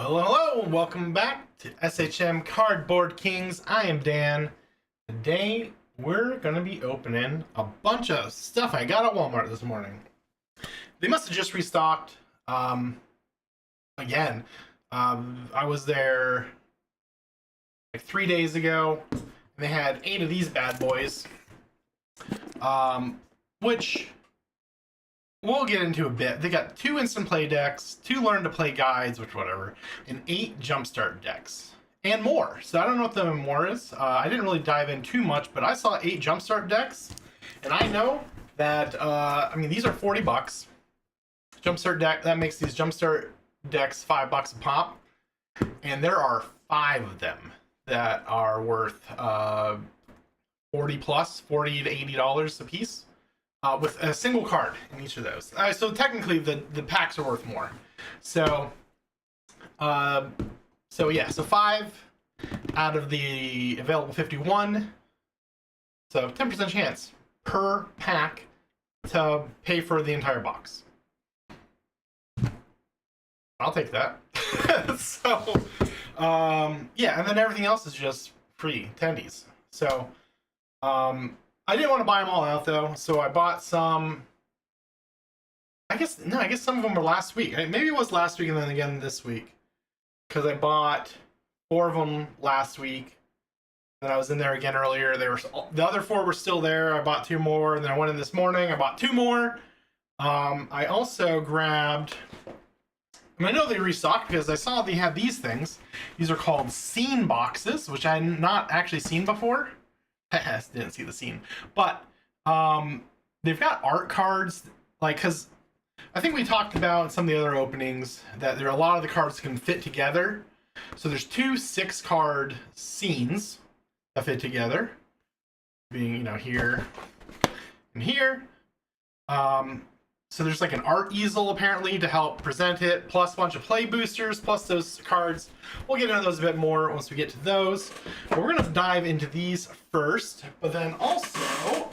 Hello, and welcome back to SHM Cardboard Kings. I am Dan. Today, we're going to be opening a bunch of stuff I got at Walmart this morning. They must have just restocked again. I was there like 3 days ago, and they had 8 of these bad boys, which we'll get into a bit. They got 2 instant play decks, 2 learn to play guides, which whatever, and 8 jumpstart decks, and more. So I don't know what the more is. I didn't really dive in too much, but I saw 8 jumpstart decks, and I know that I mean, these are $40. Jumpstart deck, that makes these jumpstart decks $5 a pop, and there are 5 of them that are worth 40 plus, $40 to $80 a piece. With a single card in each of those. So technically the packs are worth more. So yeah, so 5 out of the available 51. So 10% chance per pack to pay for the entire box. I'll take that. So yeah, and then everything else is just free tendies. So I didn't want to buy them all out though, so I bought some. I guess some of them were last week. Maybe it was last week and then again this week, because I bought 4 of them last week. Then I was in there again earlier. The other 4 were still there. I bought 2 more, and then I went in this morning. I bought 2 more. I also grabbed. I know they restocked because I saw they had these things. These are called scene boxes, which I had not actually seen before. Didn't see the scene, but they've got art cards, like, because I think we talked about in some of the other openings that there are a lot of the cards can fit together. So there's 2 6-card scenes that fit together, being, you know, here and here. So there's like an art easel apparently to help present it, plus a bunch of play boosters, plus those cards. We'll get into those a bit more once we get to those. But we're gonna dive into these first, but then also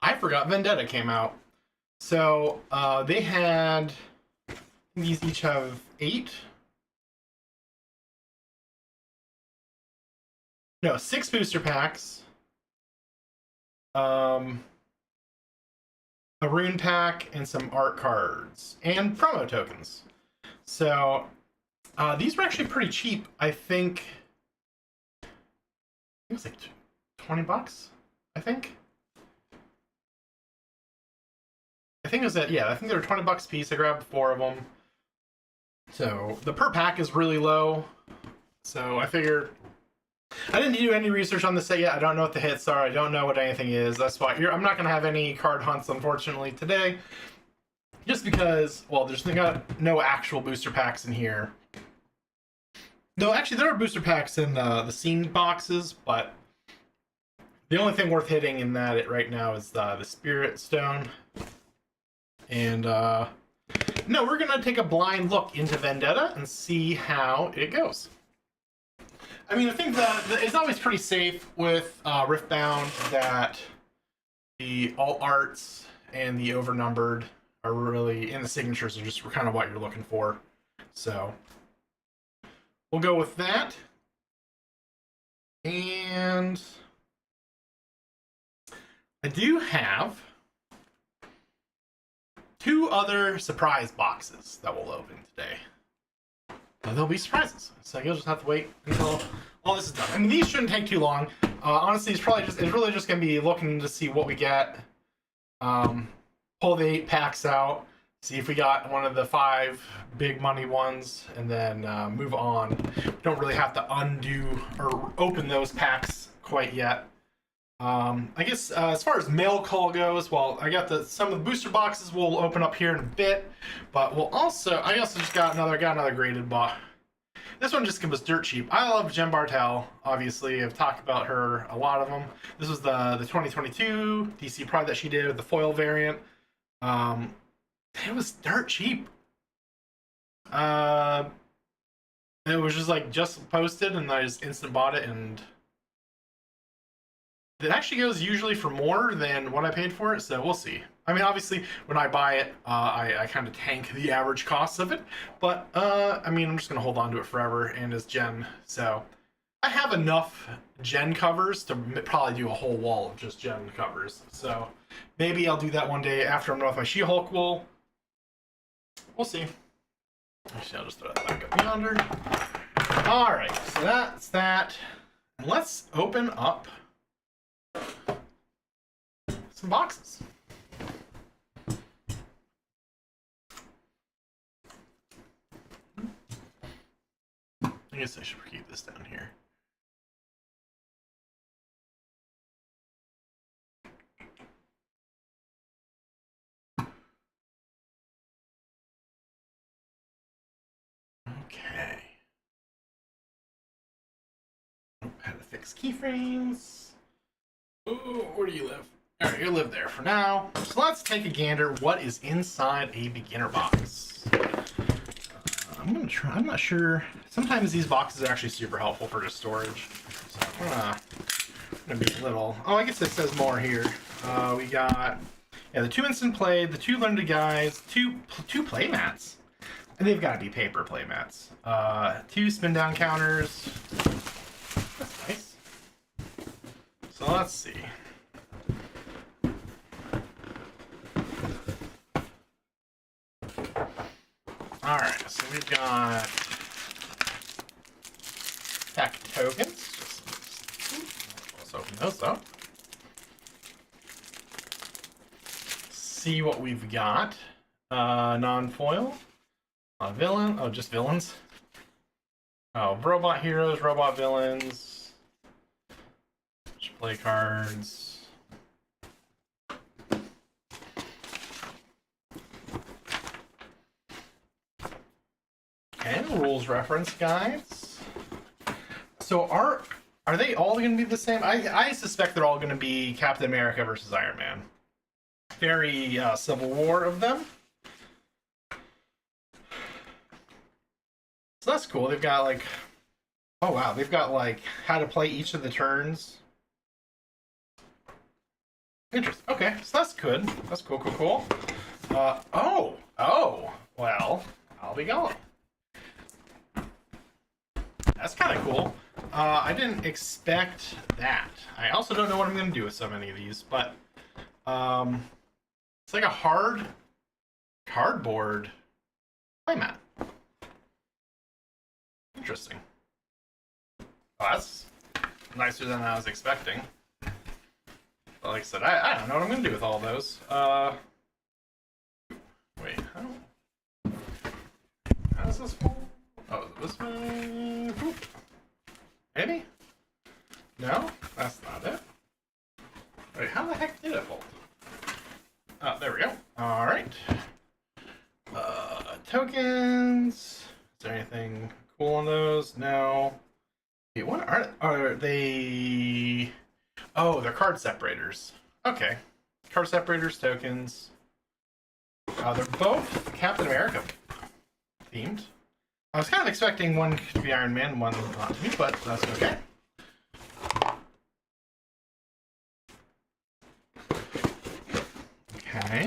I forgot Vendetta came out. So they had, these each have 8. No, 6 booster packs. A rune pack and some art cards and promo tokens. So these were actually pretty cheap. I think it was like $20. I think it was that. Yeah, I think they were $20 a piece. I grabbed 4 of them. So the per pack is really low. So I figured, I didn't do any research on this set yet. I don't know what the hits are. I don't know what anything is. That's why I'm not going to have any card hunts, unfortunately, today. Just because, well, there's no actual booster packs in here. No, actually, there are booster packs in the scene boxes, but the only thing worth hitting in that right now is the Spirit Stone. And, no, we're going to take a blind look into Vendetta and see how it goes. I mean, I think that it's always pretty safe with Riftbound that the alt arts and the overnumbered are really, and the signatures are just kind of what you're looking for. So we'll go with that. And I do have 2 other surprise boxes that we'll open today. There'll be surprises, so you'll just have to wait until all this is done. I mean, these shouldn't take too long. Honestly, it's really just gonna be looking to see what we get. Pull the 8 packs out, see if we got one of the 5 big money ones, and then move on. We don't really have to undo or open those packs quite yet. I guess as far as mail call goes, well, I got some of the booster boxes we'll open up here in a bit, but we'll also, I also just got another graded box. This one just was dirt cheap. I love Jen Bartel, obviously. I've talked about her, a lot of them. This was the 2022 DC Pride that she did, the foil variant. It was dirt cheap. It was just posted, and I just instant bought it, and it actually goes usually for more than what I paid for it, so we'll see. I mean, obviously, when I buy it, I kind of tank the average cost of it, but I mean, I'm just gonna hold on to it forever, and as Gen, so I have enough Gen covers to probably do a whole wall of just Gen covers. So maybe I'll do that one day after I'm done with my She-Hulk wool. We'll see. Actually, I'll just throw that back up yonder. All right, so that's that. And let's open up some boxes. I guess I should keep this down here. Okay. Oh, had to fix keyframes. Ooh, where do you live? All right, you live there for now. So let's take a gander. What is inside a beginner box? I'm gonna try. I'm not sure. Sometimes these boxes are actually super helpful for just storage. So I'm gonna be a little. Oh, I guess it says more here. We got the 2 instant play, the 2 limited guides, two play mats. And they've got to be paper play mats. 2 spin down counters. That's nice. So let's see. All right, so we've got pack tokens. Let's open those up. See what we've got. Non-foil. Villain. Oh, just villains. Oh, robot heroes, robot villains. Play cards. And rules reference guides. So are they all going to be the same? I suspect they're all going to be Captain America versus Iron Man. Very Civil War of them. So that's cool. They've got like, oh wow, they've got like how to play each of the turns. Interesting. Okay, so that's good. That's cool. Oh, well, I'll be going. That's kind of cool. I didn't expect that. I also don't know what I'm going to do with so many of these, but it's like a hard cardboard playmat. Interesting. Oh, that's nicer than I was expecting. But like I said, I don't know what I'm going to do with all those. Wait, how does this fall? Oh, this way? Maybe? No? That's not it. Wait, how the heck did it fold? Oh, there we go. Alright. Tokens. Is there anything cool on those? No. Wait, what are they? Oh, they're card separators. Okay. Card separators, tokens. They're both Captain America themed. I was kind of expecting one to be Iron Man, one not to be, but that's okay. Okay.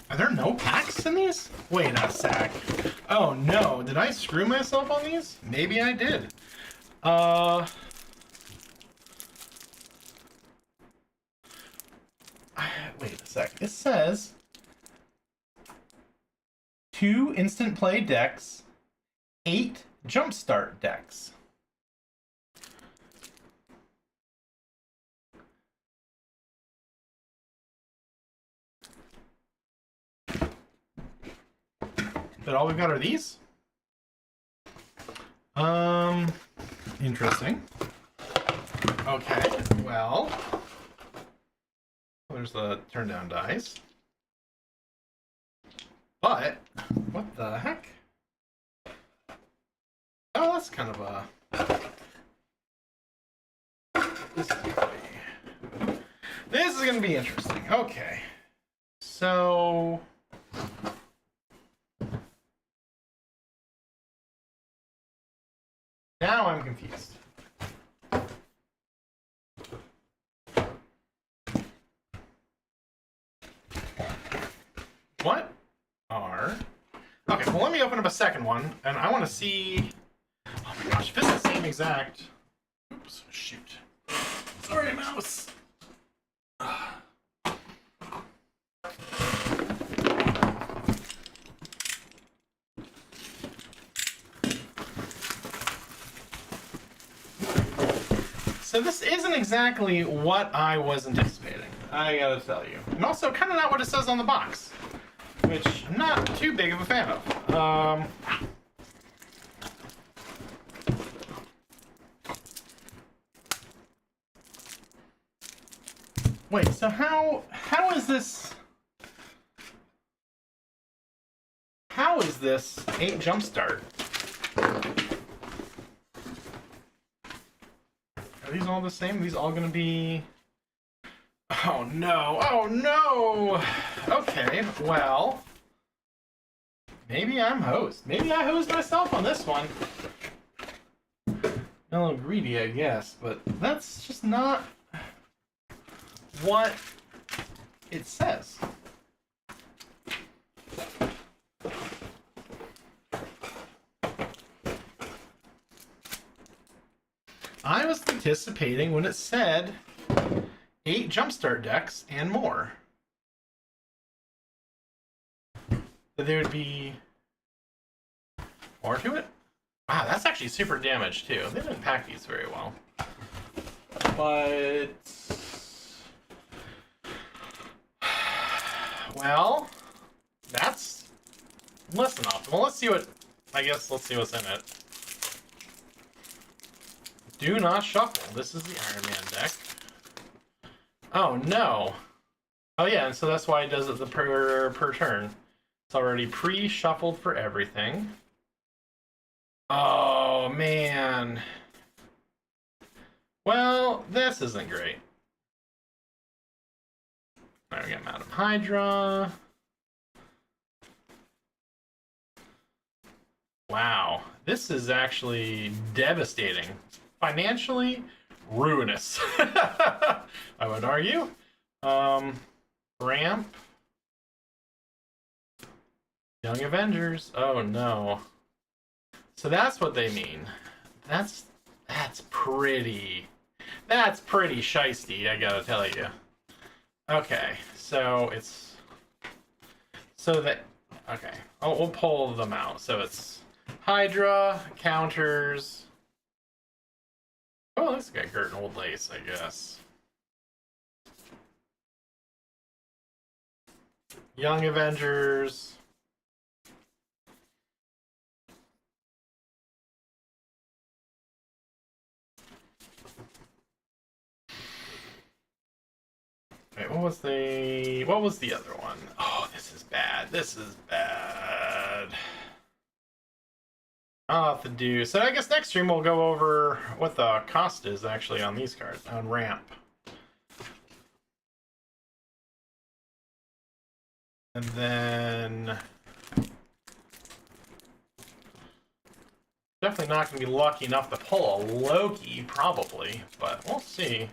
Are there no packs in these? Wait a sec. Oh no, did I screw myself on these? Maybe I did. Wait a sec. It says 2 instant play decks, 8 jumpstart decks. But all we've got are these? Interesting. Okay, well, there's the turn down dice. But, what the heck? Oh, that's kind of a... This is gonna be interesting. Okay. so now I'm confused. What are... Okay, well, let me open up a second one, and I want to see... Oh my gosh, if it's the same exact... Oops, shoot. Sorry, mouse. So this isn't exactly what I was anticipating, I gotta tell you. And also kind of not what it says on the box, which I'm not too big of a fan of. Wait, so how is this... How is this 8 Jumpstart? Are these all the same? Are these all gonna be... Oh no, oh no! Okay, well... Maybe I'm hosed. Maybe I hosed myself on this one. A little greedy, I guess, but that's just not what it says. I was anticipating when it said 8 Jumpstart decks and more, that there would be more to it. Wow, that's actually super damaged too. They didn't pack these very well. But... Well, that's less than optimal. Let's see what... I guess let's see what's in it. Do not shuffle. This is the Iron Man deck. Oh no. Oh yeah, and so that's why it does it the per turn. It's already pre-shuffled for everything. Oh man. Well, this isn't great. Alright, we got Madam Hydra. Wow, this is actually devastating. Financially ruinous. I would argue. Ramp. Young Avengers. Oh no. So that's what they mean. That's pretty shiesty, I gotta tell you. Okay, so it's so that okay. Oh, we'll pull them out. So it's Hydra counters. Oh, this guy Gert and Old Lace, I guess. Young Avengers. Wait, what was the other one? Oh, this is bad. This is bad. I'll have to do... So I guess next stream we'll go over what the cost is actually on these cards, on Ramp. And then... Definitely not going to be lucky enough to pull a Loki, probably, but we'll see.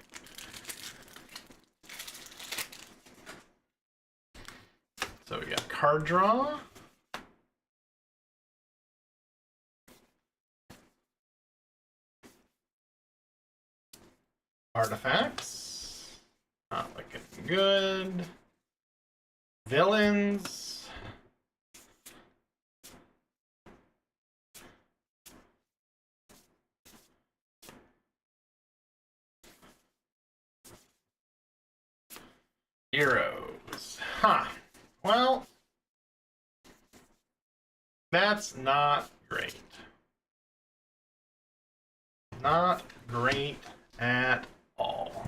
So we got card draw. Artifacts. Not looking good. Villains. Heroes. Huh. Well, that's not great. Not great at all.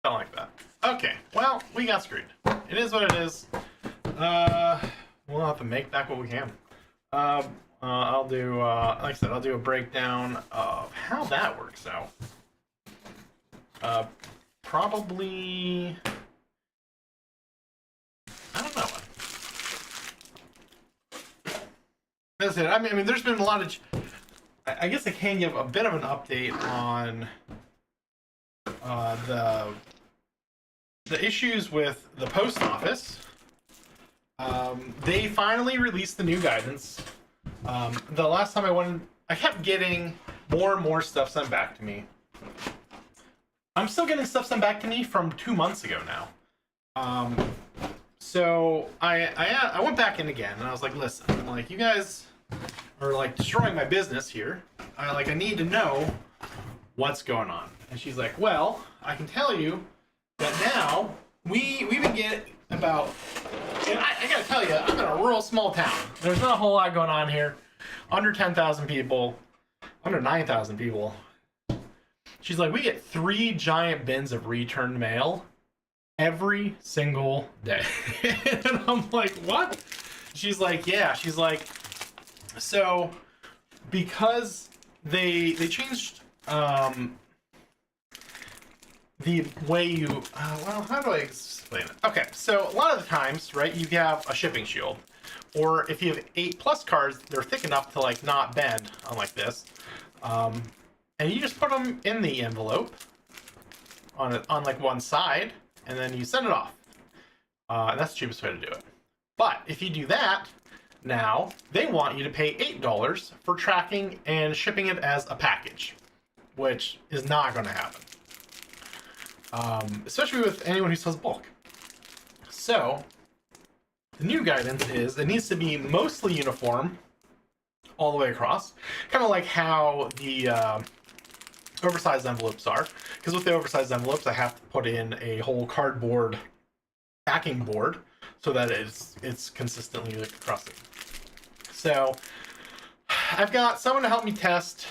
Don't like that. Okay, well, we got screwed. It is what it is. we'll have to make back what we can. I'll do, like I said, I'll do a breakdown of how that works out. Probably, I don't know. That's it. I mean, there's been a lot of. I guess I can give a bit of an update on the issues with the post office. They finally released the new guidance. The last time I went, I kept getting more and more stuff sent back to me. I'm still getting stuff sent back to me from 2 months ago now. So I went back in again and I was like, listen, I'm like, you guys are like destroying my business here. I need to know what's going on. And she's like, well, I can tell you that now we've been getting about, and I gotta tell you, I'm in a rural small town. There's not a whole lot going on here. Under 10,000 people, under 9,000 people. She's like, we get 3 giant bins of returned mail every single day. And I'm like, what? She's like, yeah. She's like, so because they changed the way you well, how do I explain it? Okay, so a lot of the times, right, you have a shipping shield, or if you have 8+ cards, they're thick enough to like not bend, unlike this, and you just put them in the envelope on like one side, and then you send it off, and that's the cheapest way to do it. But if you do that, now they want you to pay $8 for tracking and shipping it as a package, which is not going to happen. Especially with anyone who sells bulk. So, the new guidance is it needs to be mostly uniform all the way across. Kind of like how the oversized envelopes are. Because with the oversized envelopes, I have to put in a whole cardboard packing board so that it's consistently across it. So, I've got someone to help me test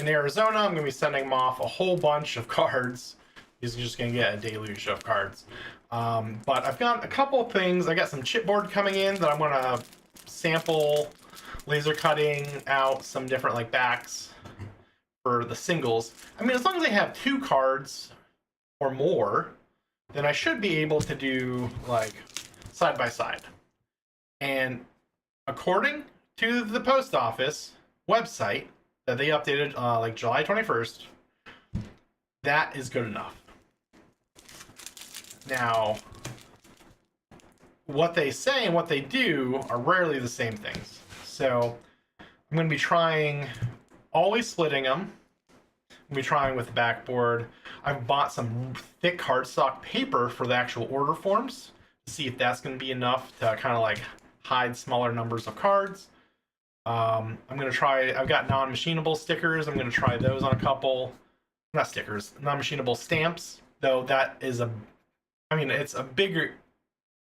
in Arizona. I'm going to be sending them off a whole bunch of cards. He's just going to get a deluge of cards. But I've got a couple of things. I got some chipboard coming in that I'm going to sample laser cutting out some different like backs for the singles. I mean, as long as they have 2 cards or more, then I should be able to do like side by side. And according to the post office website that they updated like July 21st, that is good enough. Now, what they say and what they do are rarely the same things. So, I'm going to be trying always splitting them. I'm going to be trying with the backboard. I've bought some thick cardstock paper for the actual order forms to see if that's going to be enough to kind of like hide smaller numbers of cards. I'm going to try, I've got non-machinable stickers. I'm going to try those on a couple. Not stickers, non-machinable stamps, though that is it's a bigger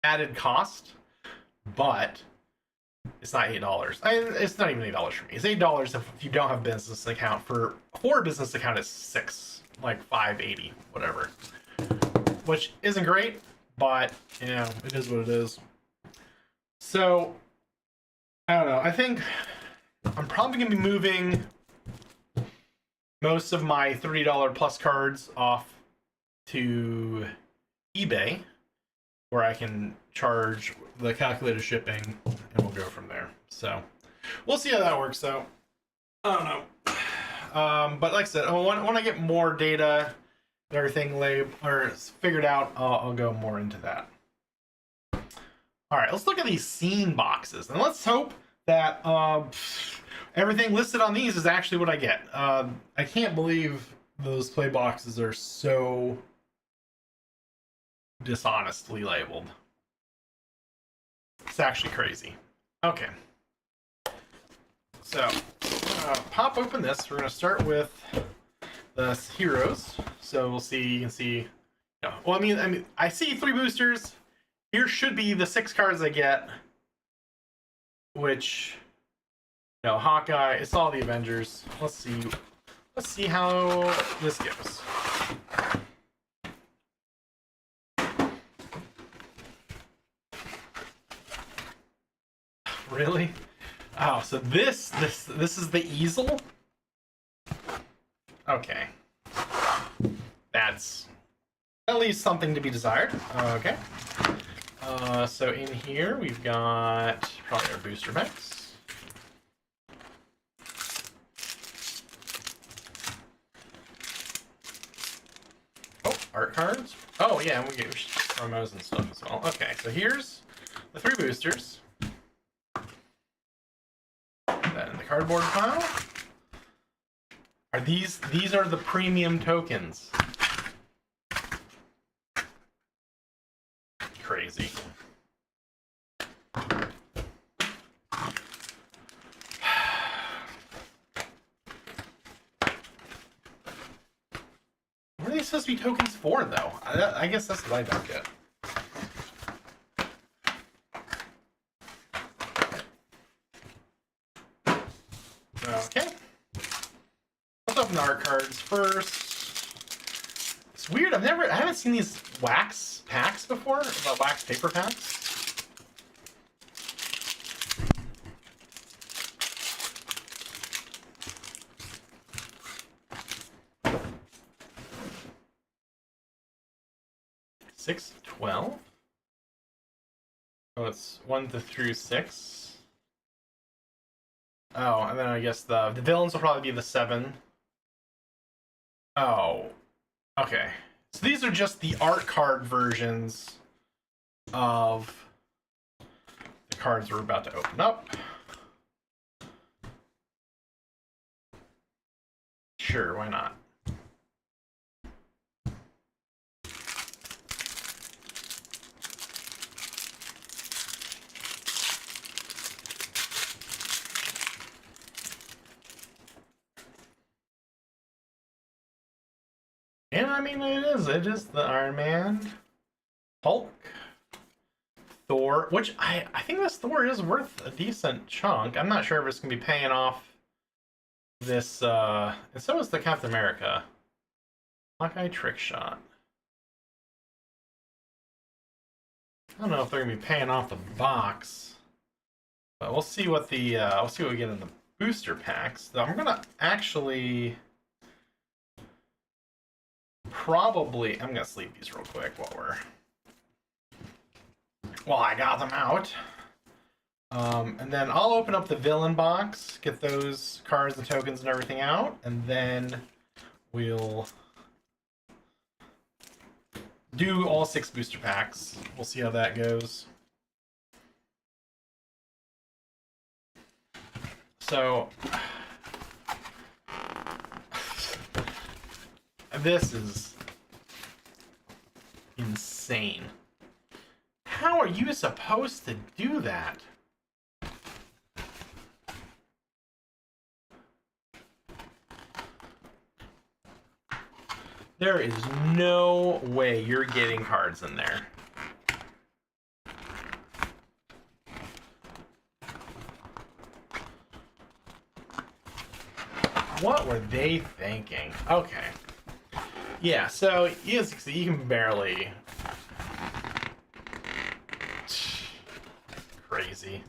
added cost, but it's not $8. It's not even $8 for me. It's $8 if you don't have a business account. For a business account, it's $6, like $5.80, whatever. Which isn't great, but it is what it is. So I don't know. I think I'm probably gonna be moving most of my $30 plus cards off to eBay, where I can charge the calculated shipping, and we'll go from there. So we'll see how that works out. I don't know. But like I said, when I get more data and everything figured out, I'll go more into that. All right, let's look at these scene boxes, and let's hope that everything listed on these is actually what I get. I can't believe those play boxes are so dishonestly labeled. It's actually crazy. Okay. So, pop open this. We're going to start with the heroes. So we'll see, you can see, well, I mean, I see 3 boosters. Here should be the 6 cards I get, which, Hawkeye, it's all the Avengers. Let's see how this goes. Really? Oh, so this is the easel? Okay. That's at least something to be desired. Okay. So in here we've got probably our booster packs. Oh, art cards. Oh yeah, and we get promos and stuff as well. Okay, so here's the 3 boosters. Put that in the cardboard pile. Are these are the premium tokens? Crazy. What are they supposed to be tokens for, though? I guess that's what I don't get. Okay. Let's open the art cards first. It's weird. I haven't seen these wax packs before. The wax paper packs. Six, 12. Oh, it's 1 through 6. Oh, and then I guess the villains will probably be the 7. Oh, okay. So these are just the art card versions of the cards we're about to open up. Sure, why not? And I mean, it is the Iron Man, Hulk, Thor, which I think this Thor is worth a decent chunk. I'm not sure if it's going to be paying off this, and so is the Captain America. Hawkeye Trick Shot. I don't know if they're going to be paying off the box, but we'll see what the, we'll see what we get in the booster packs. So I'm going to actually... Probably, I'm gonna sleeve these real quick while I got them out. And then I'll open up the villain box, get those cards, the tokens, and everything out, and then we'll do all 6 booster packs. We'll see how that goes. So this is insane. How are you supposed to do that? There is no way you're getting cards in there. What were they thinking? Okay. Yeah, so you can barely... Crazy.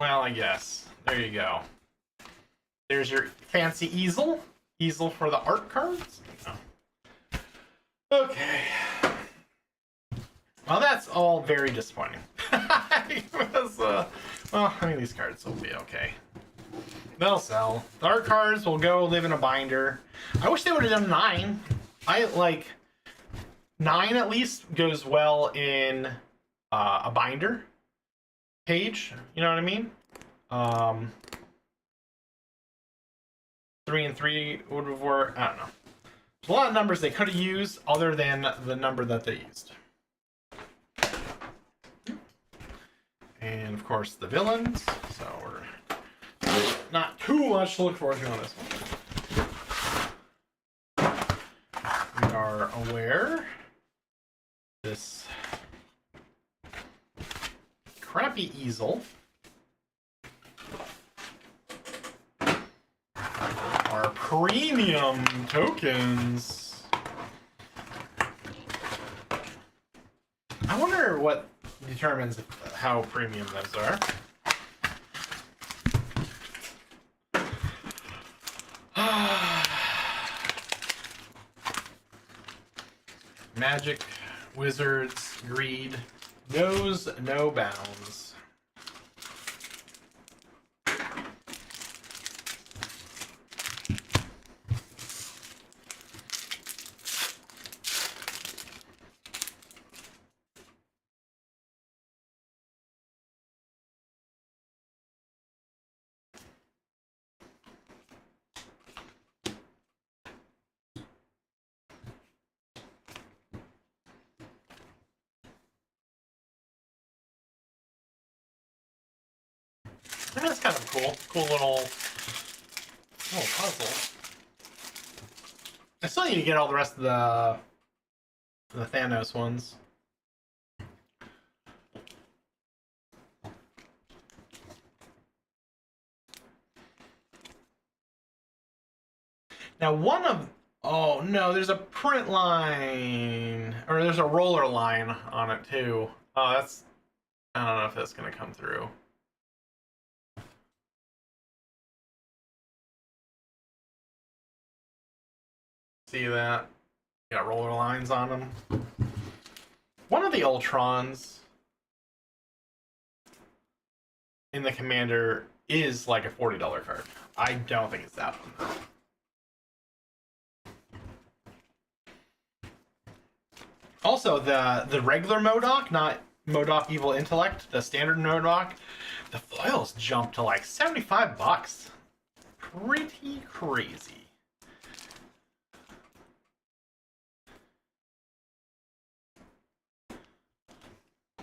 Well, I guess. There you go. There's your fancy easel. Easel for the art cards. Oh. Okay. Well, that's all very disappointing. Well, I mean, these cards will be okay. They'll sell. The art cards will go live in a binder. I wish they would have done 9. I like 9 at least goes well in a binder page. You know what I mean? 3 and 3 would have worked. I don't know. There's a lot of numbers they could have used other than the number that they used. And of course the villains. So we're not too much to look forward to on this one. We are aware this crappy easel are premium tokens. I wonder what determines how premium those are. Magic, Wizards, Greed, knows no bounds. That's kind of cool. Cool little puzzle. I still need to get all the rest of the Thanos ones. Now oh no, there's a print line, or there's a roller line on it too. Oh, I don't know if that's gonna come through. See that? Got roller lines on them. One of the Ultrons in the Commander is like a $40 card. I don't think it's that one though. Also, the regular MODOK, not MODOK Evil Intellect, the standard MODOK, the foils jumped to like $75. Pretty crazy.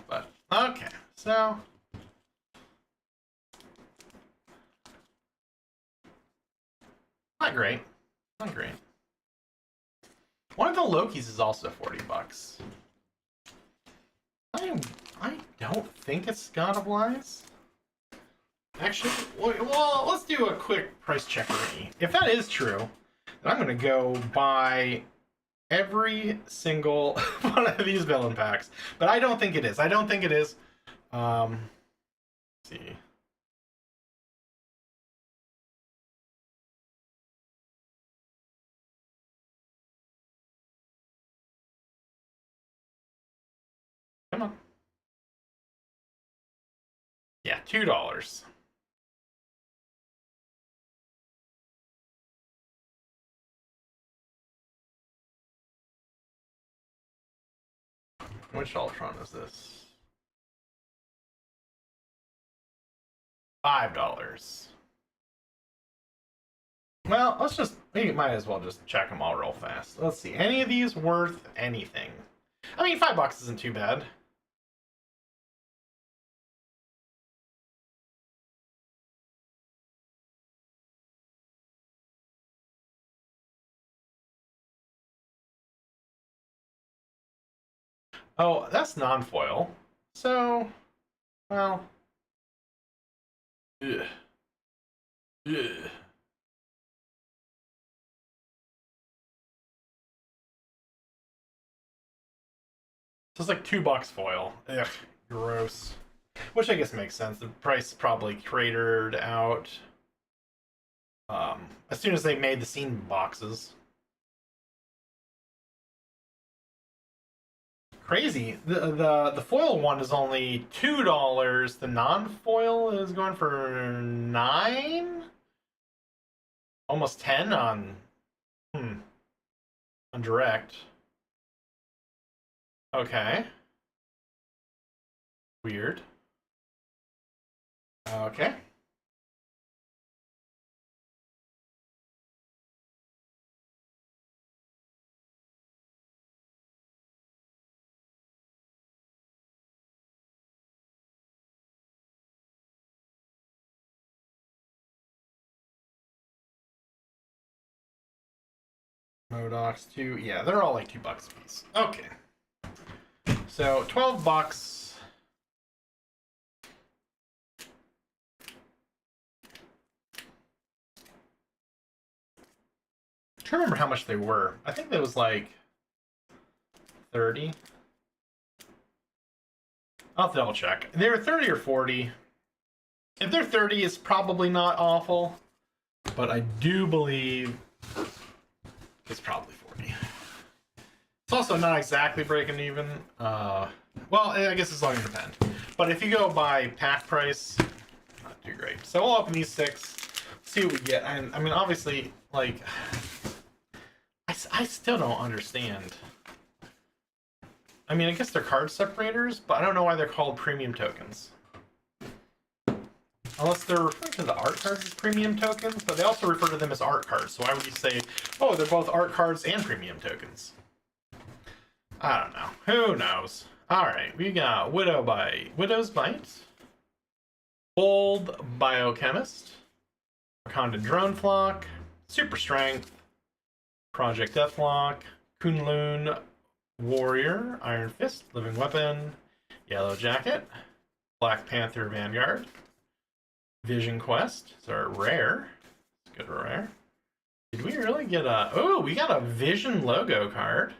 But, okay, so... Not great. Not great. One of the Lokis is also $40. I don't think it's God of Lies. Actually, well, let's do a quick price checkery. If that is true, then I'm gonna go buy every single one of these villain packs. But I don't think it is. I don't think it is. Let's see. Come on. Yeah, $2. Which Ultron is this? $5. Well, we might as well just check them all real fast. Let's see. Any of these worth anything? I mean, $5 isn't too bad. Oh, that's non-foil. So, well... Ugh. Ugh. So it's like $2 foil. Ugh, gross. Which I guess makes sense. The price probably cratered out as soon as they made the scene boxes. Crazy. The foil one is only $2. The non-foil is going for $9, almost 10 on direct. Okay. Weird. Okay. MODOKs too. Yeah, they're all like $2 a piece. Okay. So $12. I can't remember how much they were. I think it was like 30. I'll have to double check. They're 30 or 40. If they're 30, it's probably not awful, but I do believe it's probably 40. It's also not exactly breaking even. Well, I guess it's all going to depend. But if you go by pack price, not too great. So we'll open these 6, see what we get. I mean, obviously, like, I still don't understand. I mean, I guess they're card separators, but I don't know why they're called premium tokens. Unless they're referring to the art cards as premium tokens, but they also refer to them as art cards. So why would you say, oh, they're both art cards and premium tokens? I don't know. Who knows? Alright, we got Widow's Bite, Bold Biochemist, Wakanda Drone Flock, Super Strength, Project Deathlock, Kunlun Warrior, Iron Fist, Living Weapon, Yellow Jacket, Black Panther Vanguard, Vision Quest. It's our rare. It's good rare. Did we really get a... Oh, we got a Vision logo card,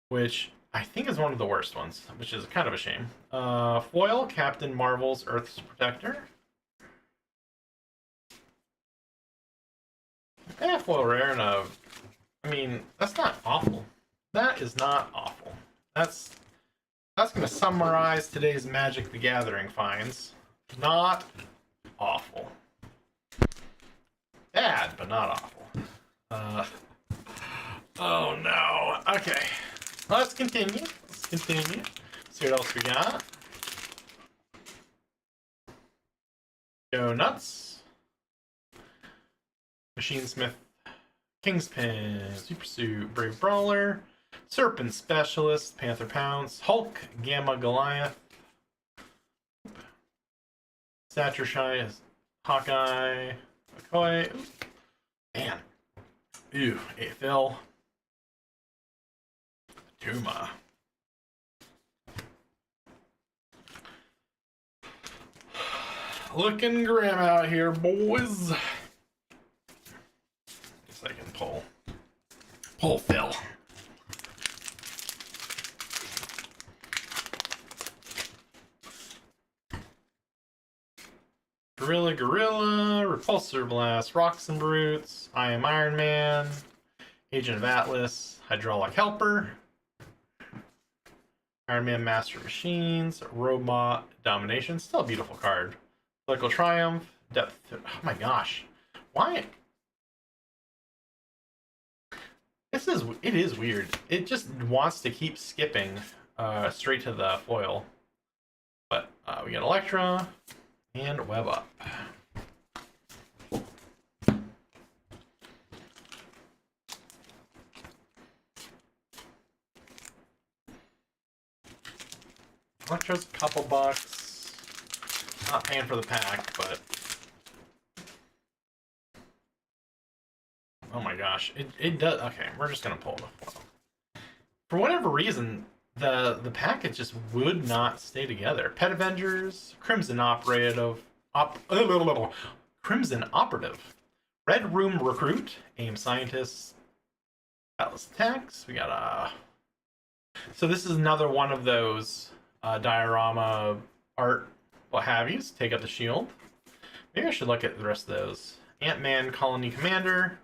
which I think is one of the worst ones, which is kind of a shame. Foil, Captain Marvel's Earth's Protector. Yeah, foil rare and a... I mean, that's not awful. That is not awful. That's going to summarize today's Magic the Gathering finds. Not awful. Bad, but not awful. Oh no. Okay. Let's continue. See what else we got. Go Nuts. Machine Smith. Kingspin. Super Suit. Brave Brawler. Serpent Specialist. Panther Pounce. Hulk. Gamma Goliath. Stature Shy. Hawkeye. McCoy. Man. Ew. Phil. Tuma. Looking grim out here, boys. Guess I can pull Phil. Gorilla, Repulsor Blast, Rocks and Brutes, I Am Iron Man, Agent of Atlas, Hydraulic Helper, Iron Man Master Machines, Robot Domination, still a beautiful card. Political Triumph, Depth. Oh my gosh, why? It is weird. It just wants to keep skipping straight to the foil. But we got Electra and Web Up. Electra's a couple bucks. Not paying for the pack, but oh my gosh, it does. Okay, we're just gonna pull the foil. For whatever reason, the package just would not stay together. Pet Avengers, Crimson Operative, Crimson Operative, Red Room Recruit, AIM Scientist, Atlas Attacks. We got a. So this is another one of those diorama art, what have yous. Take out the shield. Maybe I should look at the rest of those. Ant-Man Colony Commander,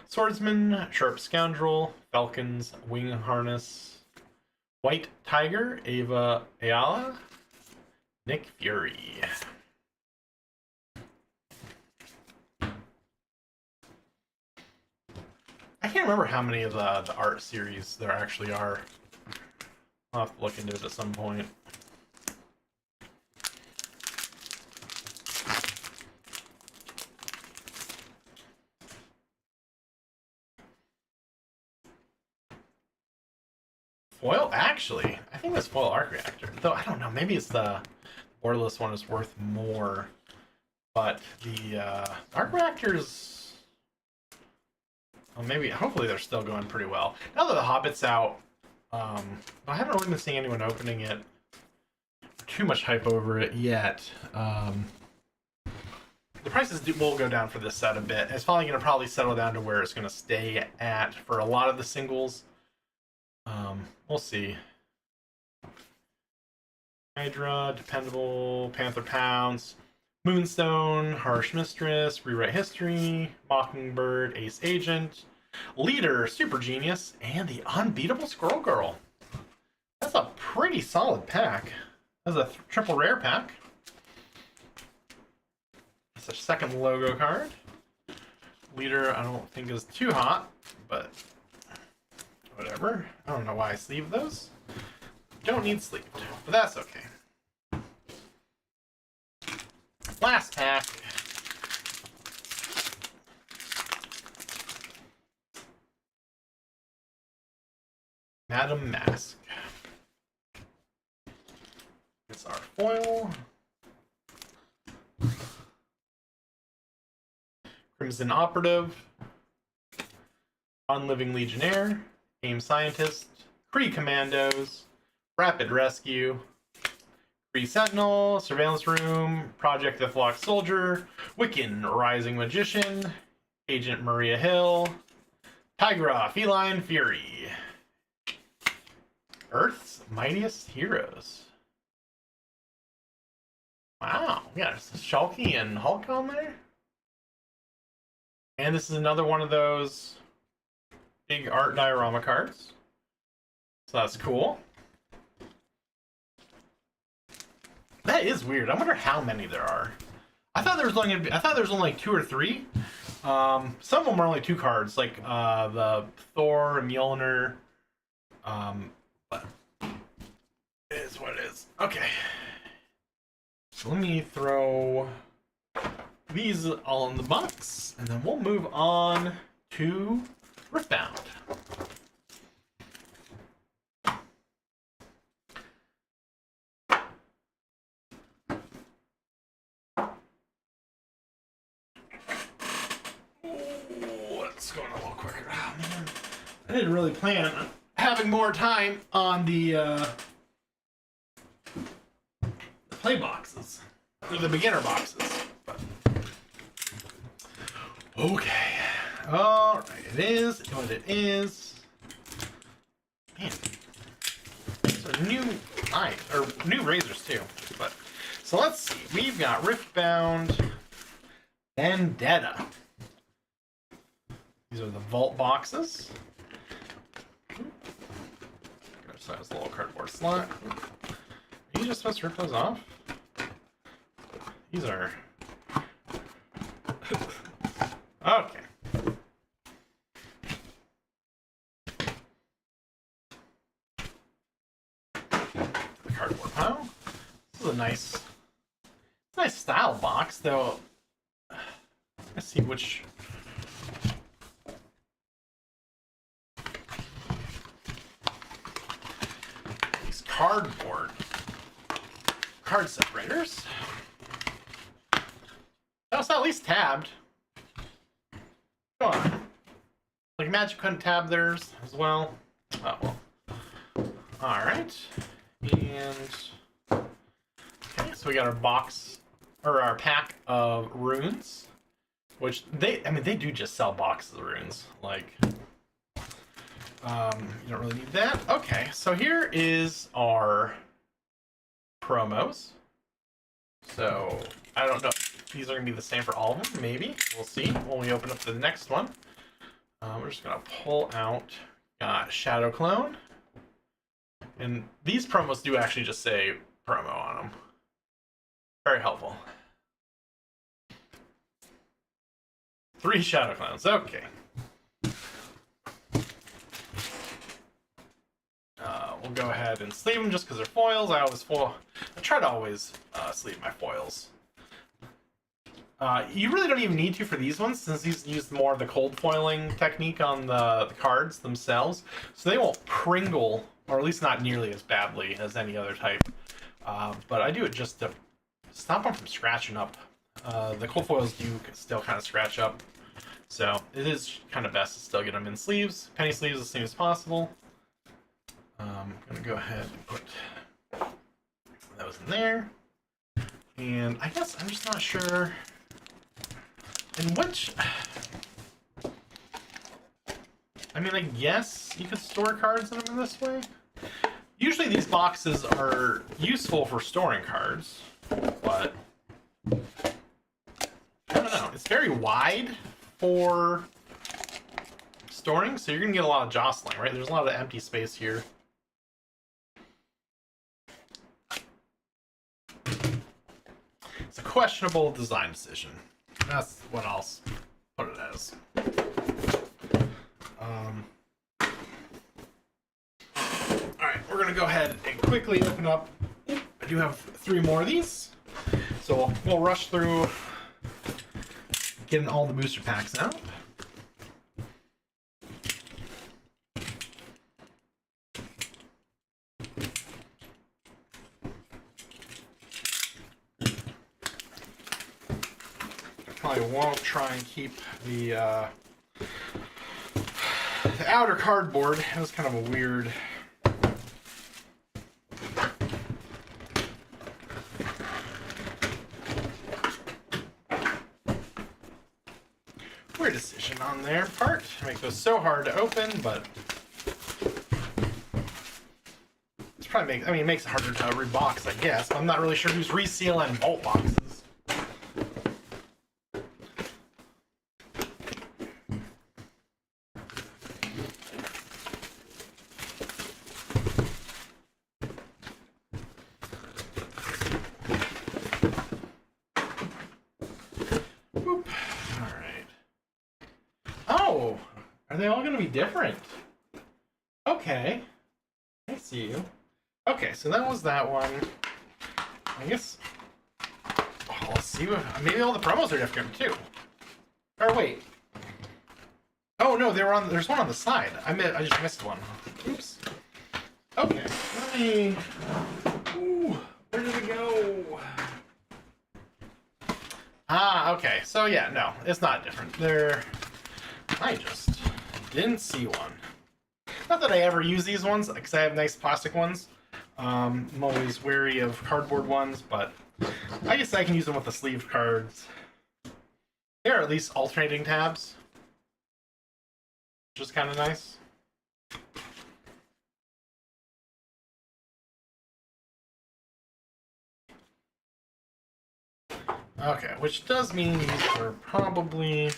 Swordsman, Sharp Scoundrel, Falcons, Wing Harness, White Tiger, Ava Ayala, Nick Fury. I can't remember how many of the art series there actually are. I'll have to look into it at some point. Foil, actually, I think this foil Arc Reactor. Though I don't know, maybe it's the borderless one is worth more. But the Arc Reactors, well, maybe, hopefully they're still going pretty well. Now that the Hobbit's out, but I haven't really been seeing anyone opening it. Too much hype over it yet. The prices will go down for this set a bit. It's finally going to probably settle down to where it's going to stay at for a lot of the singles. We'll see. Hydra, Dependable, Panther Pounce, Moonstone, Harsh Mistress, Rewrite History, Mockingbird, Ace Agent, Leader, Super Genius, and the Unbeatable Squirrel Girl. That's a pretty solid pack. That's a triple rare pack. It's a second logo card. Leader, I don't think is too hot, but whatever. I don't know why I sleeved those. Don't need sleeved, but that's okay. Last pack. Madam Mask. It's our foil. Crimson Operative. Unliving Legionnaire. AIM Scientist. Kree Commandos. Rapid Rescue. Kree Sentinel. Surveillance Room. Project the Flock Soldier. Wiccan Rising Magician. Agent Maria Hill. Tigra Feline Fury. Earth's Mightiest Heroes. Wow, we got Shulky and Hulk on there. And this is another one of those big art diorama cards. So that's cool. That is weird. I wonder how many there are. I thought there was only like 2 or 3. Some of them are only 2 cards, like the Thor and Mjolnir. But it is what it is. Okay. So let me throw these all in the box, and then we'll move on to Riftbound. Let's go a little quicker. Oh, man. I didn't really plan on having more time on the play boxes, or the beginner boxes. But okay, all right, it is what it is. Man, these are new new razors too. But so let's see. We've got Riftbound, Vendetta. These are the vault boxes. So it's a little cardboard slot. Are you just supposed to rip those off? These are... okay. The cardboard pile. This is a nice style box, though. Let's see which... these card separators. That's at least tabbed. Come on. Like Magic couldn't tab theirs as well. Oh well. Alright. And okay, so we got our box, or our pack of runes. Which they do just sell boxes of runes. Like you don't really need that. Okay, so here is our promos. So I don't know if these are gonna be the same for all of them. Maybe we'll see when we open up the next one. We're just gonna pull out Shadow Clone, and these promos do actually just say promo on them. Very helpful. 3 Shadow Clones. Okay. We'll go ahead and sleeve them just because they're foils. I try to always sleeve my foils. You really don't even need to for these ones, since these use more of the cold foiling technique on the cards themselves. So they won't pringle, or at least not nearly as badly as any other type. But I do it just to stop them from scratching up. The cold foils do still kind of scratch up. So it is kind of best to still get them in sleeves. Penny sleeves as soon as possible. I'm going to go ahead and put those in there. And I guess I'm just not sure in which... I mean, I guess you could store cards in them this way. Usually these boxes are useful for storing cards, but I don't know. It's very wide for storing, so you're gonna get a lot of jostling, right? There's a lot of empty space here. It's a questionable design decision. That's what I'll put it as. Alright, we're gonna go ahead and quickly open up. I do have 3 more of these. So we'll rush through getting all the booster packs out. Probably won't try and keep the outer cardboard. It was kind of a weird. Weird decision on their part to make those so hard to open, but it's probably it makes it harder to rebox, I guess. I'm not really sure who's resealing vault boxes. Oh, are they all going to be different? Okay, I see you. Okay, so that was that one. I guess. Oh, let's see. Maybe all the promos are different too. Or wait. Oh no, they were on. There's one on the side. I just missed one. Oops. Okay. Let me. Ooh, where did it go? Ah, okay. So yeah, no, it's not different. I just didn't see one. Not that I ever use these ones, because I have nice plastic ones. I'm always wary of cardboard ones, but I guess I can use them with the sleeve cards. They're at least alternating tabs, which is kind of nice. Okay, which does mean these are probably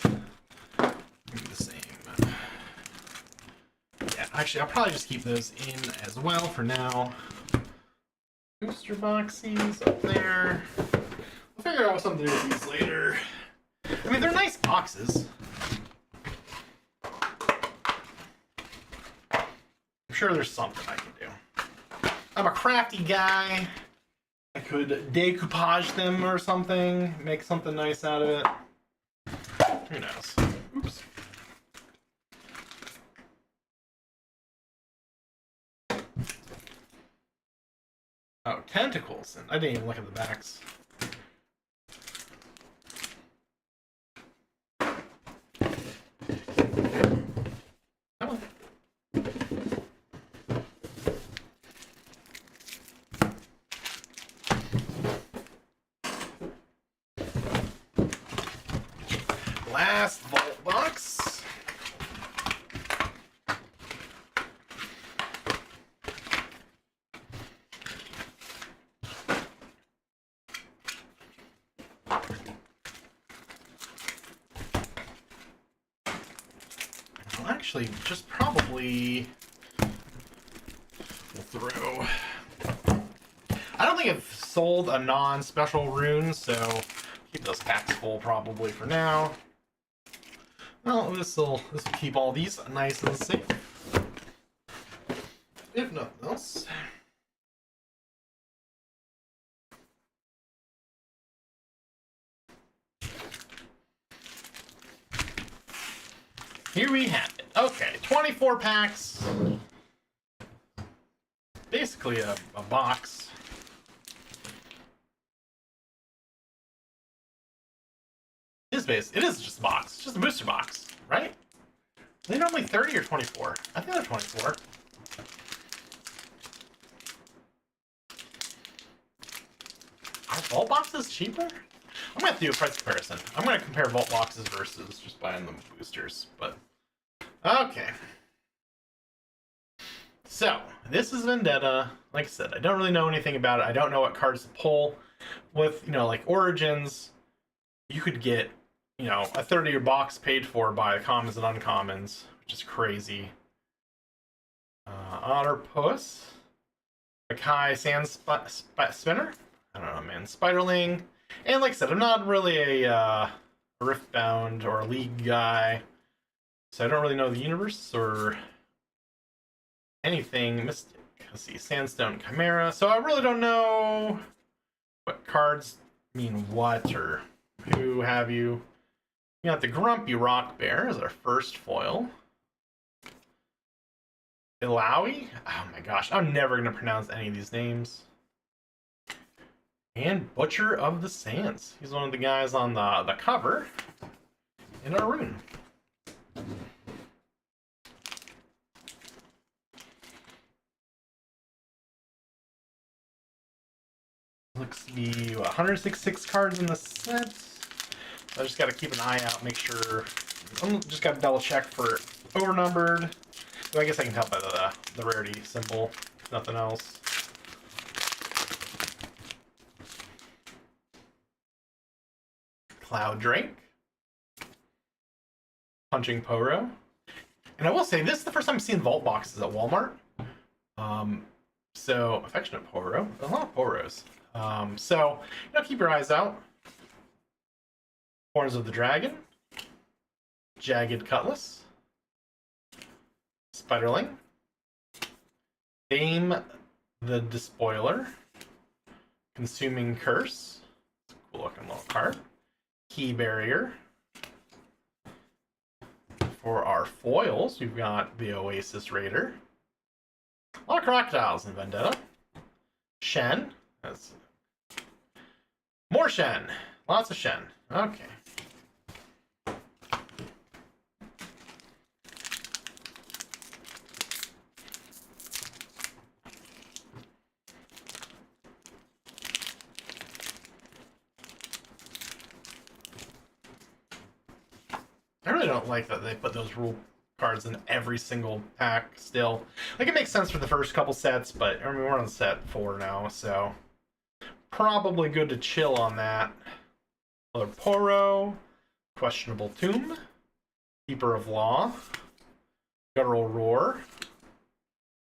the same. Yeah, actually, I'll probably just keep those in as well for now. Booster boxies up there. We'll figure out something to do with these later. I mean, they're nice boxes. I'm sure there's something I can do. I'm a crafty guy. I could decoupage them or something, make something nice out of it. Who knows? Oops. Oh, tentacles. I didn't even look at the backs. Come on. Last vault box. Well, actually, just probably we'll throw. I don't think I've sold a non-special rune, so keep those packs full probably for now. Well, this will keep all these nice and safe. If nothing else. Here we have it. Okay, 24 packs. Basically a box. It is just a box. It's just a booster box, right? Are they normally 30 or 24? I think they're 24. Are vault boxes cheaper? I'm gonna have to do a price comparison. I'm gonna compare vault boxes versus just buying them boosters, but okay. So this is Vendetta. Like I said, I don't really know anything about it. I don't know what cards to pull. With, like Origins, you could get, a third of your box paid for by commons and uncommons, which is crazy. Otterpuss, Makai Sand Spinner. I don't know, man. Spiderling, and like I said, I'm not really a Riftbound or a League guy, so I don't really know the universe or anything. Mystic. Let's see, Sandstone Chimera. So I really don't know what cards mean what or who have you. You got the Grumpy Rock Bear as our first foil. Illaoi. Oh my gosh, I'm never going to pronounce any of these names. And Butcher of the Sands. He's one of the guys on the cover in our rune. Looks to be 166 cards in the set. I just got to keep an eye out, make sure. I'm just got to double check for overnumbered. So I guess I can tell by the rarity symbol, if nothing else. Cloud Drake. Punching Poro. And I will say, this is the first time I've seen vault boxes at Walmart. So, Affectionate Poro. A lot of Poros. So, keep your eyes out. Horns of the Dragon. Jagged Cutlass. Spiderling. Dame the Despoiler. Consuming Curse. It's a cool looking little card. Key Barrier. For our foils, we've got the Oasis Raider. A lot of crocodiles in Vendetta. Shen. That's more Shen. Lots of Shen. Okay. I really don't like that they put those rule cards in every single pack still. Like, it makes sense for the first couple sets, but I mean, we're on set 4 now, so probably good to chill on that. Another Poro, Questionable Tomb, Keeper of Law, Guttural Roar,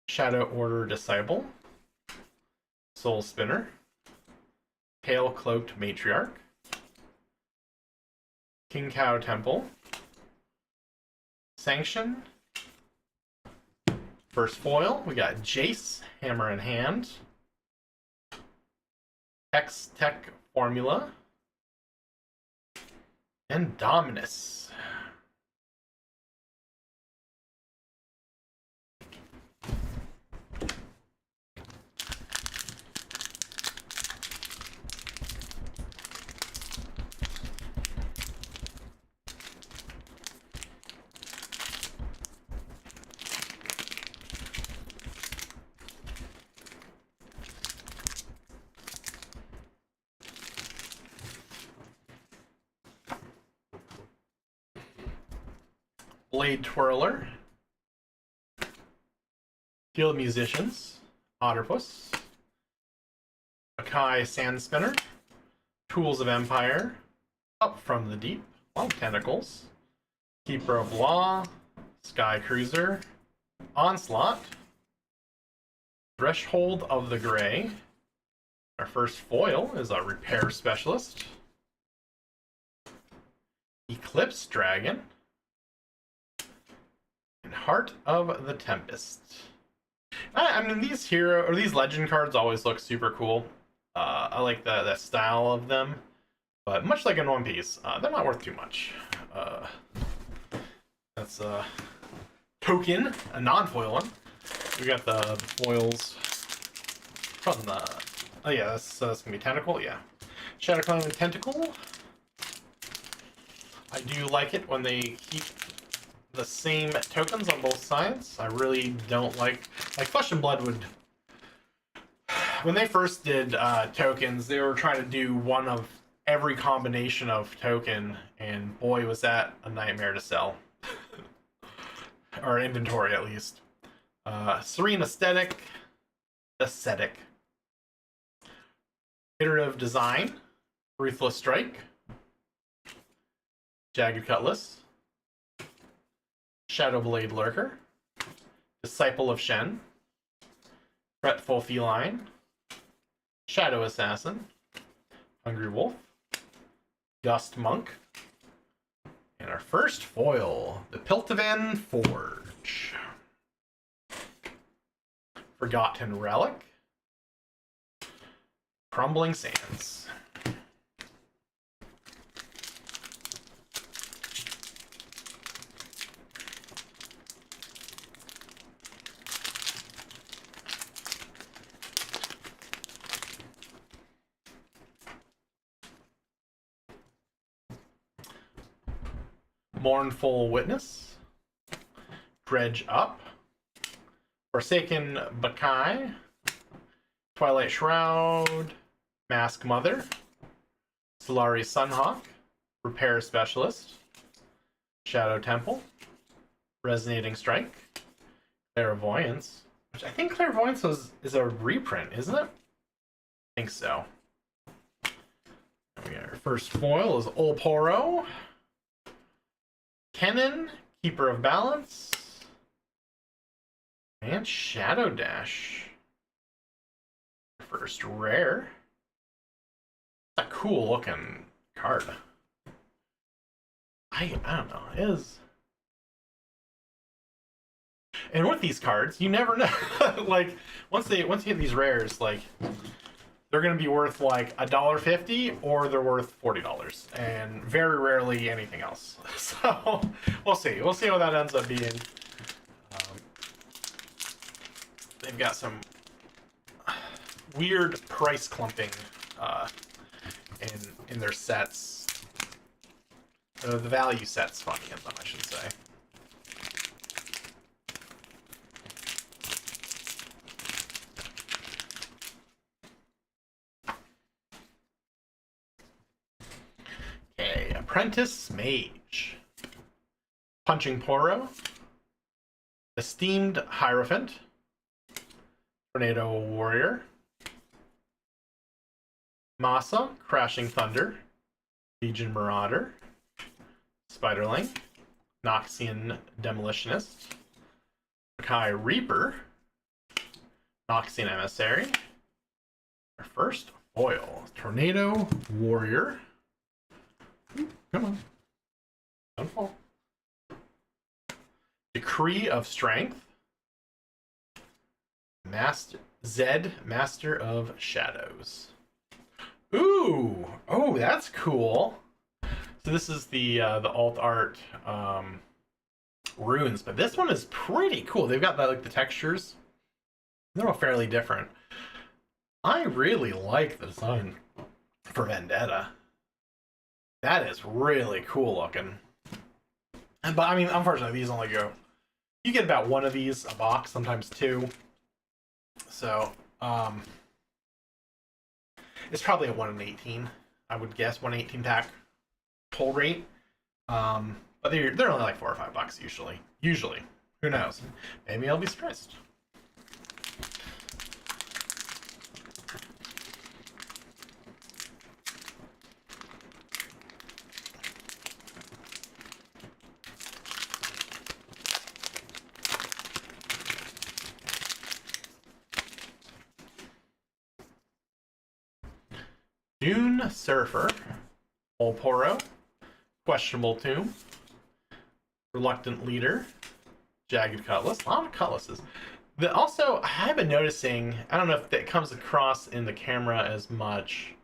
Shadow Order Disciple, Soul Spinner, Pale Cloaked Matriarch, King Cow Temple, Sanction. First foil, we got Jace, Hammer in Hand, X-Tech Formula, and Dominus. Blade Twirler, Field Musicians, Otterpuss, Makai Sand Spinner, Tools of Empire, Up from the Deep, Long Tentacles, Keeper of Law, Sky Cruiser, Onslaught, Threshold of the Gray. Our first foil is a Repair Specialist, Eclipse Dragon, Heart of the Tempest. I mean, these legend cards always look super cool. I like the style of them, but much like in One Piece, they're not worth too much. That's a token, a non-foil one. We got the foils from the. Oh yeah, that's gonna be Tentacle. Yeah, Shadow Clan Tentacle. I do like it when they keep the same tokens on both sides. I really don't like Flesh and Blood would, when they first did tokens, they were trying to do one of every combination of token, and boy was that a nightmare to sell or inventory at least. Serene Aesthetic. Iterative Design. Ruthless Strike. Jagged Cutlass. Shadowblade Lurker. Disciple of Shen. Fretful Feline. Shadow Assassin. Hungry Wolf. Gust Monk. And our first foil, the Piltovan Forge. Forgotten Relic. Crumbling Sands. Mournful Witness. Dredge Up. Forsaken Bakai. Twilight Shroud. Mask Mother. Solari Sunhawk. Repair Specialist. Shadow Temple. Resonating Strike. Clairvoyance. Which I think Clairvoyance is a reprint, isn't it? I think so. We got our first foil is Olporo. Kennen, Keeper of Balance, and Shadow Dash. First rare. It's a cool looking card. I don't know. It is. And with these cards, you never know. Like once you get these rares, like they're gonna be worth like $1.50 or they're worth $40, and very rarely anything else. So we'll see. We'll see what that ends up being. They've got some weird price clumping in their sets. The value set's funny in them, I should say. Apprentice Mage. Punching Poro. Esteemed Hierophant. Tornado Warrior. Masa, Crashing Thunder. Legion Marauder. Spiderling. Noxian Demolitionist. Makai Reaper. Noxian Emissary. Our first foil. Tornado Warrior. Come on. Don't fall. Decree of Strength. Zed, Master of Shadows. Ooh! Oh, that's cool. So this is the alt art runes, but this one is pretty cool. They've got the textures. They're all fairly different. I really like the design for Vendetta. That is really cool looking. But I mean, unfortunately, these only go. You get about one of these a box, sometimes two. So, it's probably a 1 in 18. I would guess 1 in 18 pack pull rate. But they're only like $4 or $5 usually. Usually, who knows? Maybe I'll be surprised. Dune Surfer, Olporo, Questionable Tomb, Reluctant Leader, Jagged Cutlass. A lot of cutlasses. Also, I've been noticing, I don't know if that comes across in the camera as much.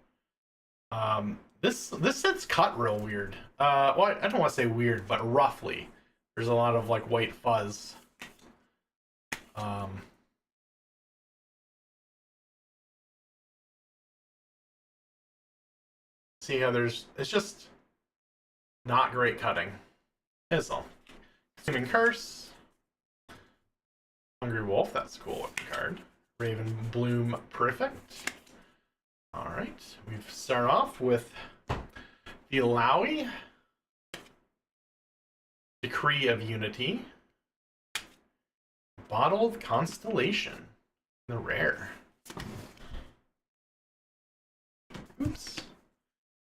This set's cut real weird. Well, I don't want to say weird, but roughly. There's a lot of like white fuzz. See how it's just not great cutting. Is all. Consuming Curse. Hungry Wolf, that's a cool looking card. Raven Bloom Perfect. Alright, we've started off with the Alawi. Decree of Unity. Bottled Constellation. The rare. Oops.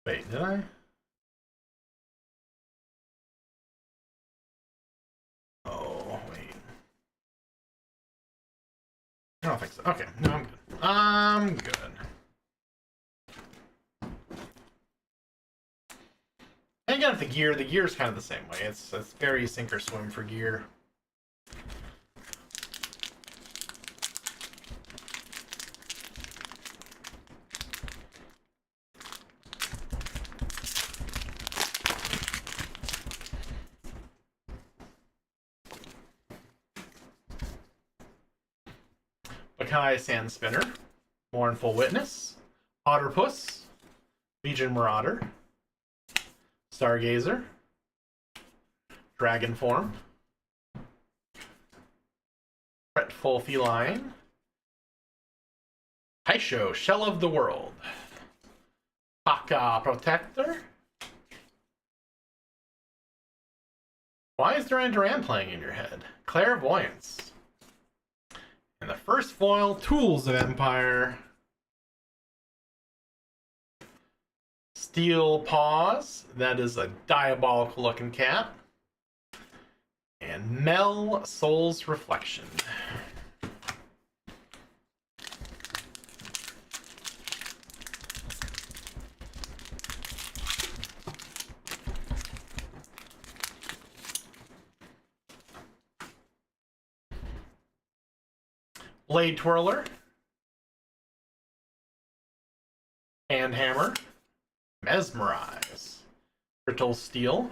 Wait, did I? Oh, wait. I don't think so. Okay, no, I'm good. I'm good. And again, the gear's kind of the same way. It's very sink or swim for gear. Bakai Sand Spinner, Mournful Witness, Otterpuss, Legion Marauder, Stargazer, Dragon Form, Fretful Feline, Taisho, Shell of the World, Paka Protector. Why is Duran Duran playing in your head? Clairvoyance. And the first foil, Tools of Empire. Steel Paws. That is a diabolical looking cat. And Mel, Soul's Reflection. Blade Twirler. Hand Hammer. Mesmerize. Brittle Steel.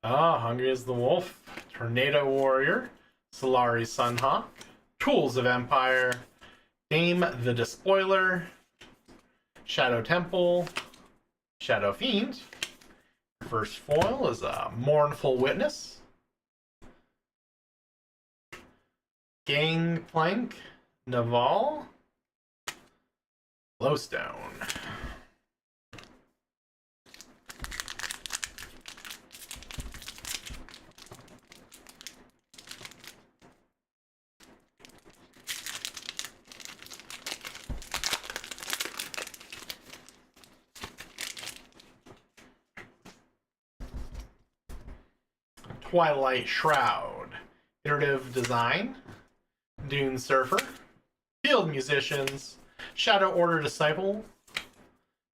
Hungry as the Wolf. Tornado Warrior. Solari Sunhawk. Tools of Empire. Dame the Despoiler. Shadow Temple. Shadow Fiend. First foil is a Mournful Witness. Gangplank, Naval, Glowstone. Twilight Shroud, Iterative Design, Dune Surfer, Field Musicians, Shadow Order Disciple,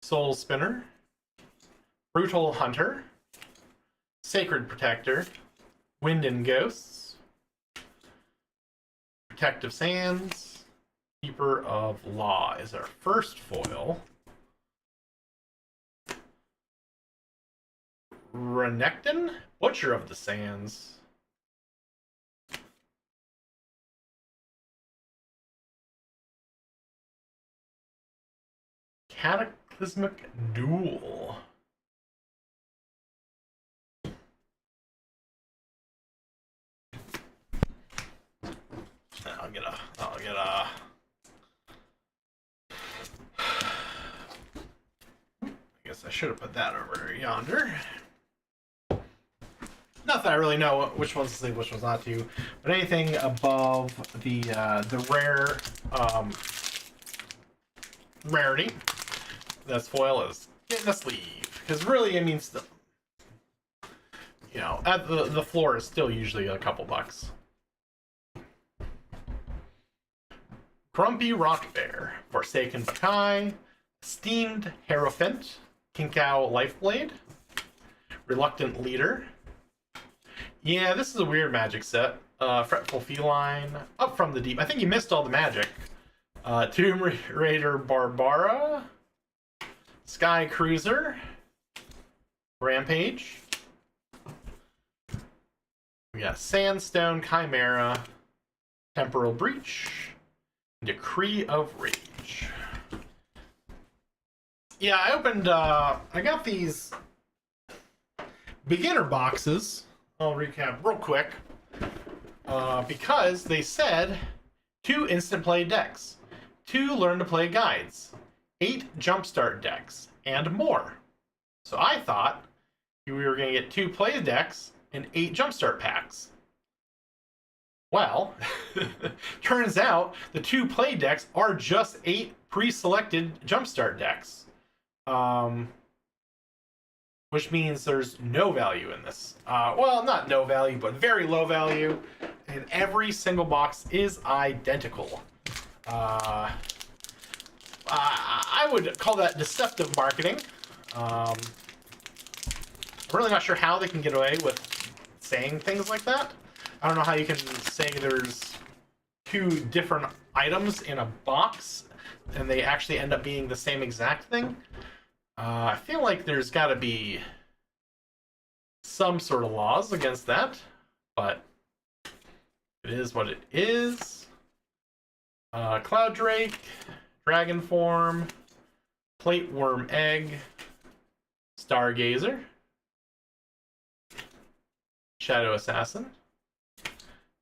Soul Spinner, Brutal Hunter, Sacred Protector, Wind and Ghosts, Protective Sands, Keeper of Law is our first foil. Renekton, Butcher of the Sands. Cataclysmic Duel. I'll get a I guess I should have put that over yonder. Not that I really know which ones to save, which ones not to, but anything above the rare rarity, that's foil is getting a sleeve, because really, I mean, still, you know, at the floor is still usually a couple bucks. Grumpy Rock Bear, Forsaken Bakai, Steamed Hierophant, Kinkao Lifeblade, Reluctant Leader. Yeah, this is a weird magic set. Fretful Feline, Up from the Deep. I think you missed all the magic. Tomb Raider Barbara, Sky Cruiser, Rampage. We got Sandstone Chimera, Temporal Breach, Decree of Rage. Yeah, I opened, I got these beginner boxes. I'll recap real quick. Because they said 2 instant play decks, 2 learn to play guides, 8 jumpstart decks, and more. So I thought we were going to get 2 play decks and 8 jumpstart packs. Well, turns out the 2 play decks are just 8 pre-selected jumpstart decks. Which means there's no value in this. Well, not no value, but very low value. And every single box is identical. I would call that deceptive marketing. I'm really not sure how they can get away with saying things like that. I don't know how you can say there's 2 different items in a box and they actually end up being the same exact thing. I feel like there's got to be some sort of laws against that, but it is what it is. Cloud Drake, Dragon Form, Plate Worm Egg, Stargazer, Shadow Assassin,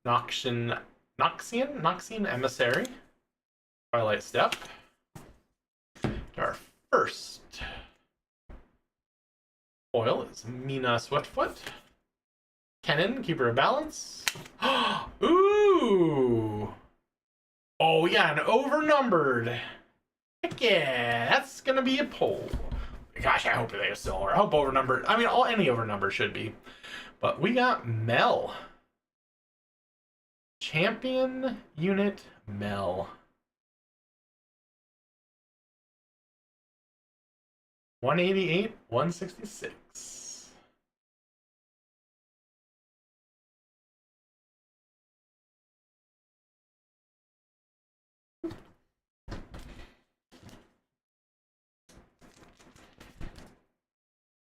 Noxian Emissary, Twilight Step. Our first foil is Mina Swiftfoot, Kennen, Keeper of Balance. Ooh! Oh yeah, an overnumbered. Heck yeah, that's gonna be a pull. Gosh, I hope they still are. I hope overnumbered. I mean, any overnumber should be. But we got Mel. Champion Unit Mel. 188, 166.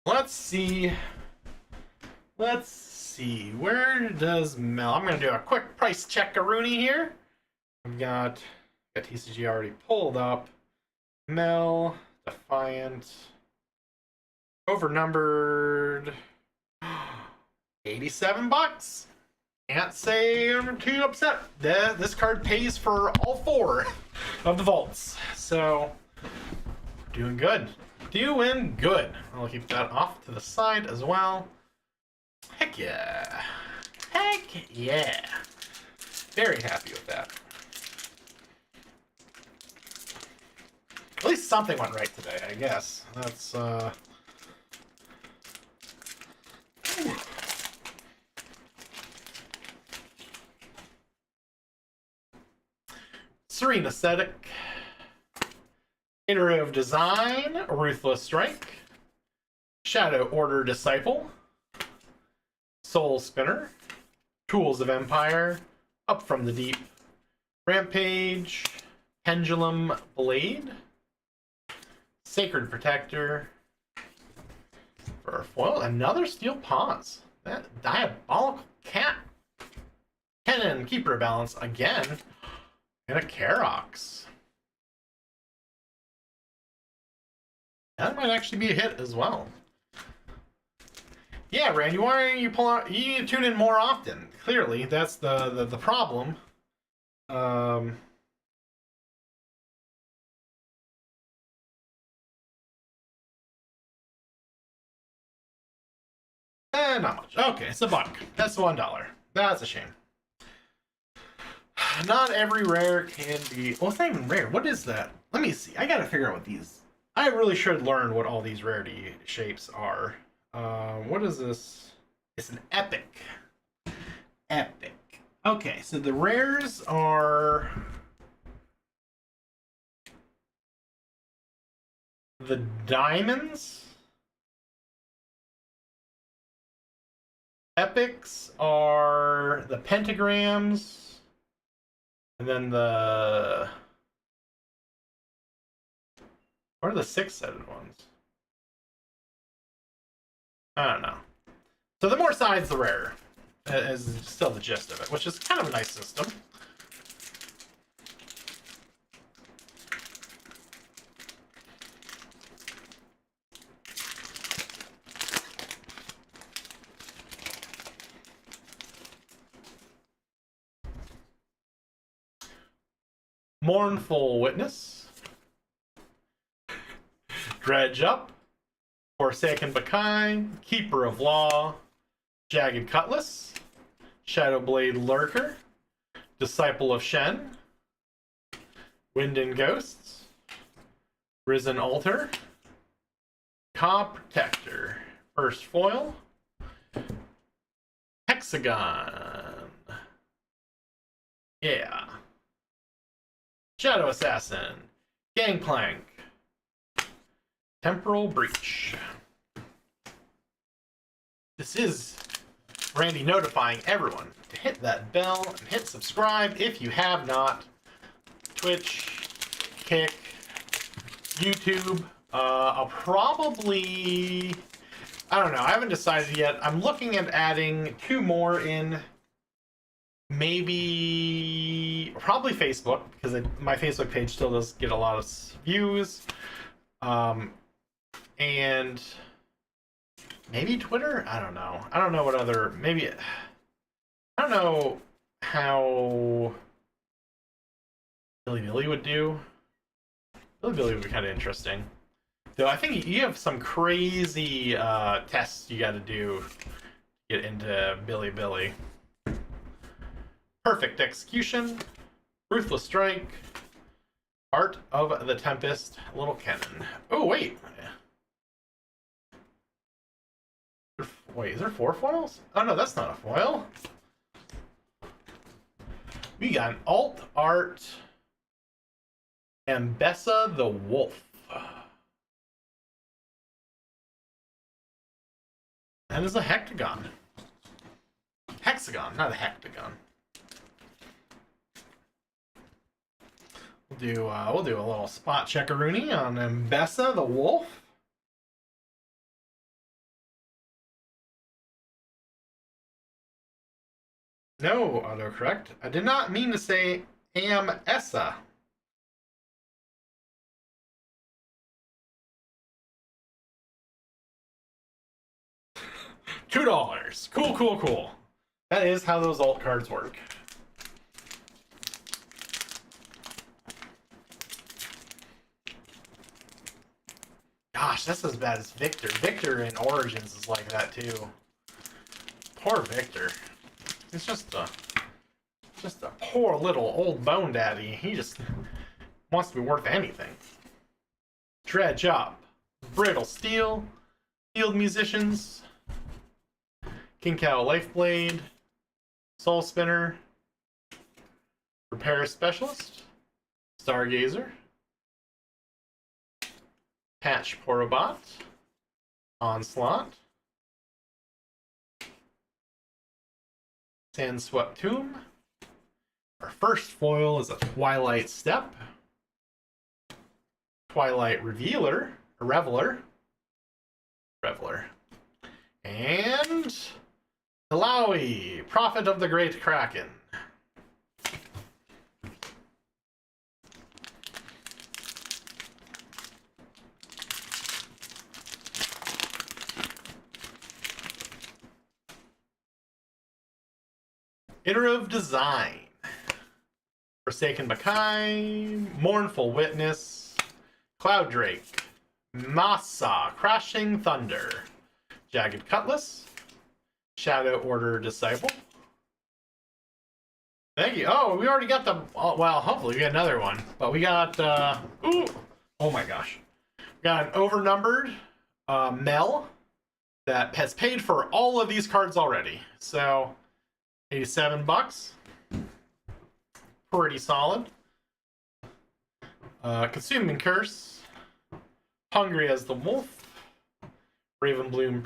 Let's see. Where does Mel? I'm going to do a quick price check-a-rooney here. I've got TCG already pulled up. Mel, Defiant, overnumbered, $87. Can't say I'm too upset. This card pays for all 4 of the vaults. So, doing good. Doing good. I'll keep that off to the side as well. Heck yeah. Heck yeah. Very happy with that. At least something went right today, I guess. That's, Serene Ascetic, Iterative Design, Ruthless Strike, Shadow Order Disciple, Soul Spinner, Tools of Empire, Up from the Deep, Rampage, Pendulum Blade, Sacred Protector, for a foil, another Steel Paws. That Diabolical Cat. Kennen, Keeper of Balance again, and a Karox. That might actually be a hit as well. Yeah, Randy, why are you pull out? You need to tune in more often. Clearly, that's the problem. Not much. Okay, it's $1. That's $1. That's a shame. Not every rare can be. Well, it's not even rare. What is that? Let me see. I gotta figure out what these. I really should learn what all these rarity shapes are. What is this? It's an epic. Epic. Okay, so the rares are the diamonds. Epics are the pentagrams. And then the... What are the 6-sided ones? I don't know. So the more sides, the rarer. Is still the gist of it, which is kind of a nice system. Mournful Witness, Dredge Up, Forsaken Bakai, Keeper of Law, Jagged Cutlass, Shadowblade Lurker, Disciple of Shen, Wind and Ghosts, Risen Altar, Ka Protector, first foil, Hexagon, yeah, Shadow Assassin, Gangplank, Temporal Breach. This is Randy notifying everyone to hit that bell and hit subscribe if you have not. Twitch, Kick, YouTube. I'll probably... I don't know. I haven't decided yet. I'm looking at adding 2 more in. Maybe... Probably Facebook, because my Facebook page still does get a lot of views. And... Maybe Twitter? I don't know. I don't know what other... Maybe... I don't know how Billy would do. Billy would be kind of interesting. Though I think you have some crazy tests you got to do to get into Billy. Perfect Execution, Ruthless Strike, Art of the Tempest, Little Cannon. Oh, wait. Wait, is there 4 foils? Oh, no, that's not a foil. We got an Alt Art Ambessa the Wolf. That is a Hectagon. Hexagon, not a Hectagon. We'll do a little spot checkaroonie on Ambessa the Wolf. No, autocorrect. I did not mean to say Ambessa. $2. Cool. That is how those alt cards work. Gosh, that's as bad as Victor. Victor in Origins is like that too. Poor Victor. He's just a poor little old bone daddy. He just wants to be worth anything. Dredge Up, Brittle Steel, Field Musicians, King Cow Lifeblade, Soul Spinner, Repair Specialist, Stargazer, Patch Porobot, Onslaught, Sandswept Tomb. Our first foil is a Twilight Step, Twilight Revealer, Reveler, and Talawi, Prophet of the Great Kraken. Iterative Design, Forsaken Makai, Mournful Witness, Cloud Drake, Masa, Crashing Thunder, Jagged Cutlass, Shadow Order Disciple. Thank you. Oh, we already got the... well, hopefully we get another one. But we got... ooh! Oh my gosh. We got an overnumbered Mel that has paid for all of these cards already. So, $87. Pretty solid. Consuming Curse. Hungry as the Wolf. Ravenbloom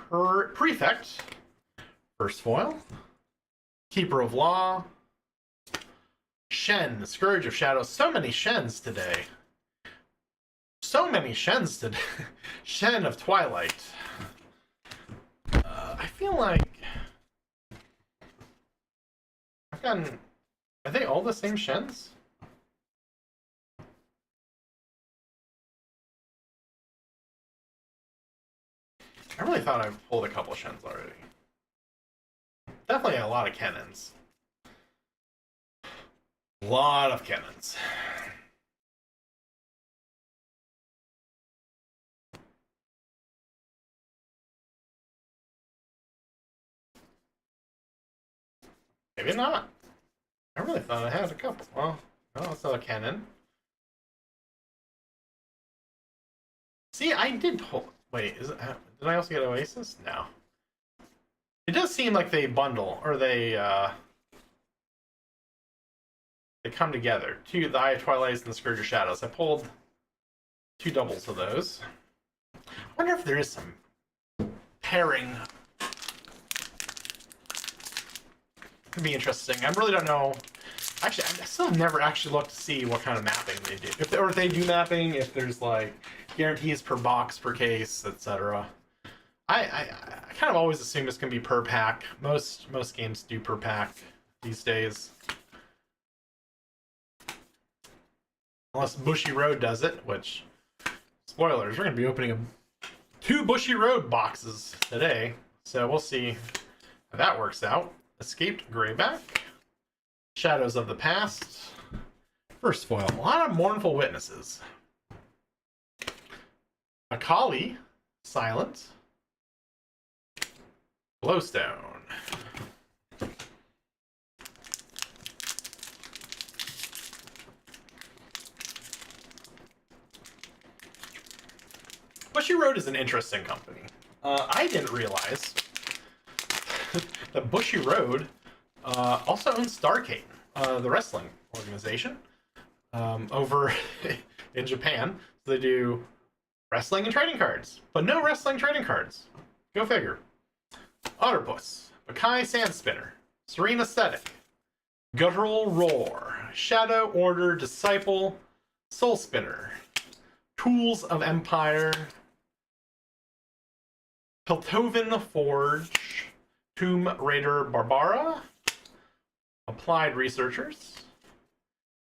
Prefect. First foil. Keeper of Law. Shen, Scourge of Shadows. So many Shens today. Shen of Twilight. I feel like I've gotten... Are they all the same Shens? I really thought I pulled a couple Shens already. Definitely a lot of Kennons. A lot of Kennons. Maybe not. I really thought I had a couple. Well, no, it's not a cannon. See, I did hold. Wait, did I also get Oasis? No. It does seem like they bundle, or they come together. The Eye of Twilights and the Scourge of Shadows. I pulled 2 doubles of those. I wonder if there is some pairing. Could be interesting. I really don't know. Actually, I still never actually looked to see what kind of mapping they do. If they do mapping, if there's like guarantees per box, per case, etc. I kind of always assume it's gonna be per pack. Most games do per pack these days, unless Bushy Road does it. Which, spoilers, we're gonna be opening 2 Bushy Road boxes today, so we'll see how that works out. Escaped Greyback, Shadows of the Past, first foil. A lot of Mournful Witnesses. Akali, Silent, Glowstone. Bushy Road is an interesting company. I didn't realize that Bushy Road also owns Starcade, the wrestling organization, over in Japan. So they do wrestling and trading cards, but no wrestling trading cards. Go figure. Otterpuss, Makai Sandspinner, Serene Aesthetic, Guttural Roar, Shadow Order Disciple, Soul Spinner, Tools of Empire, Piltovan Forge, Tomb Raider Barbara, Applied Researchers.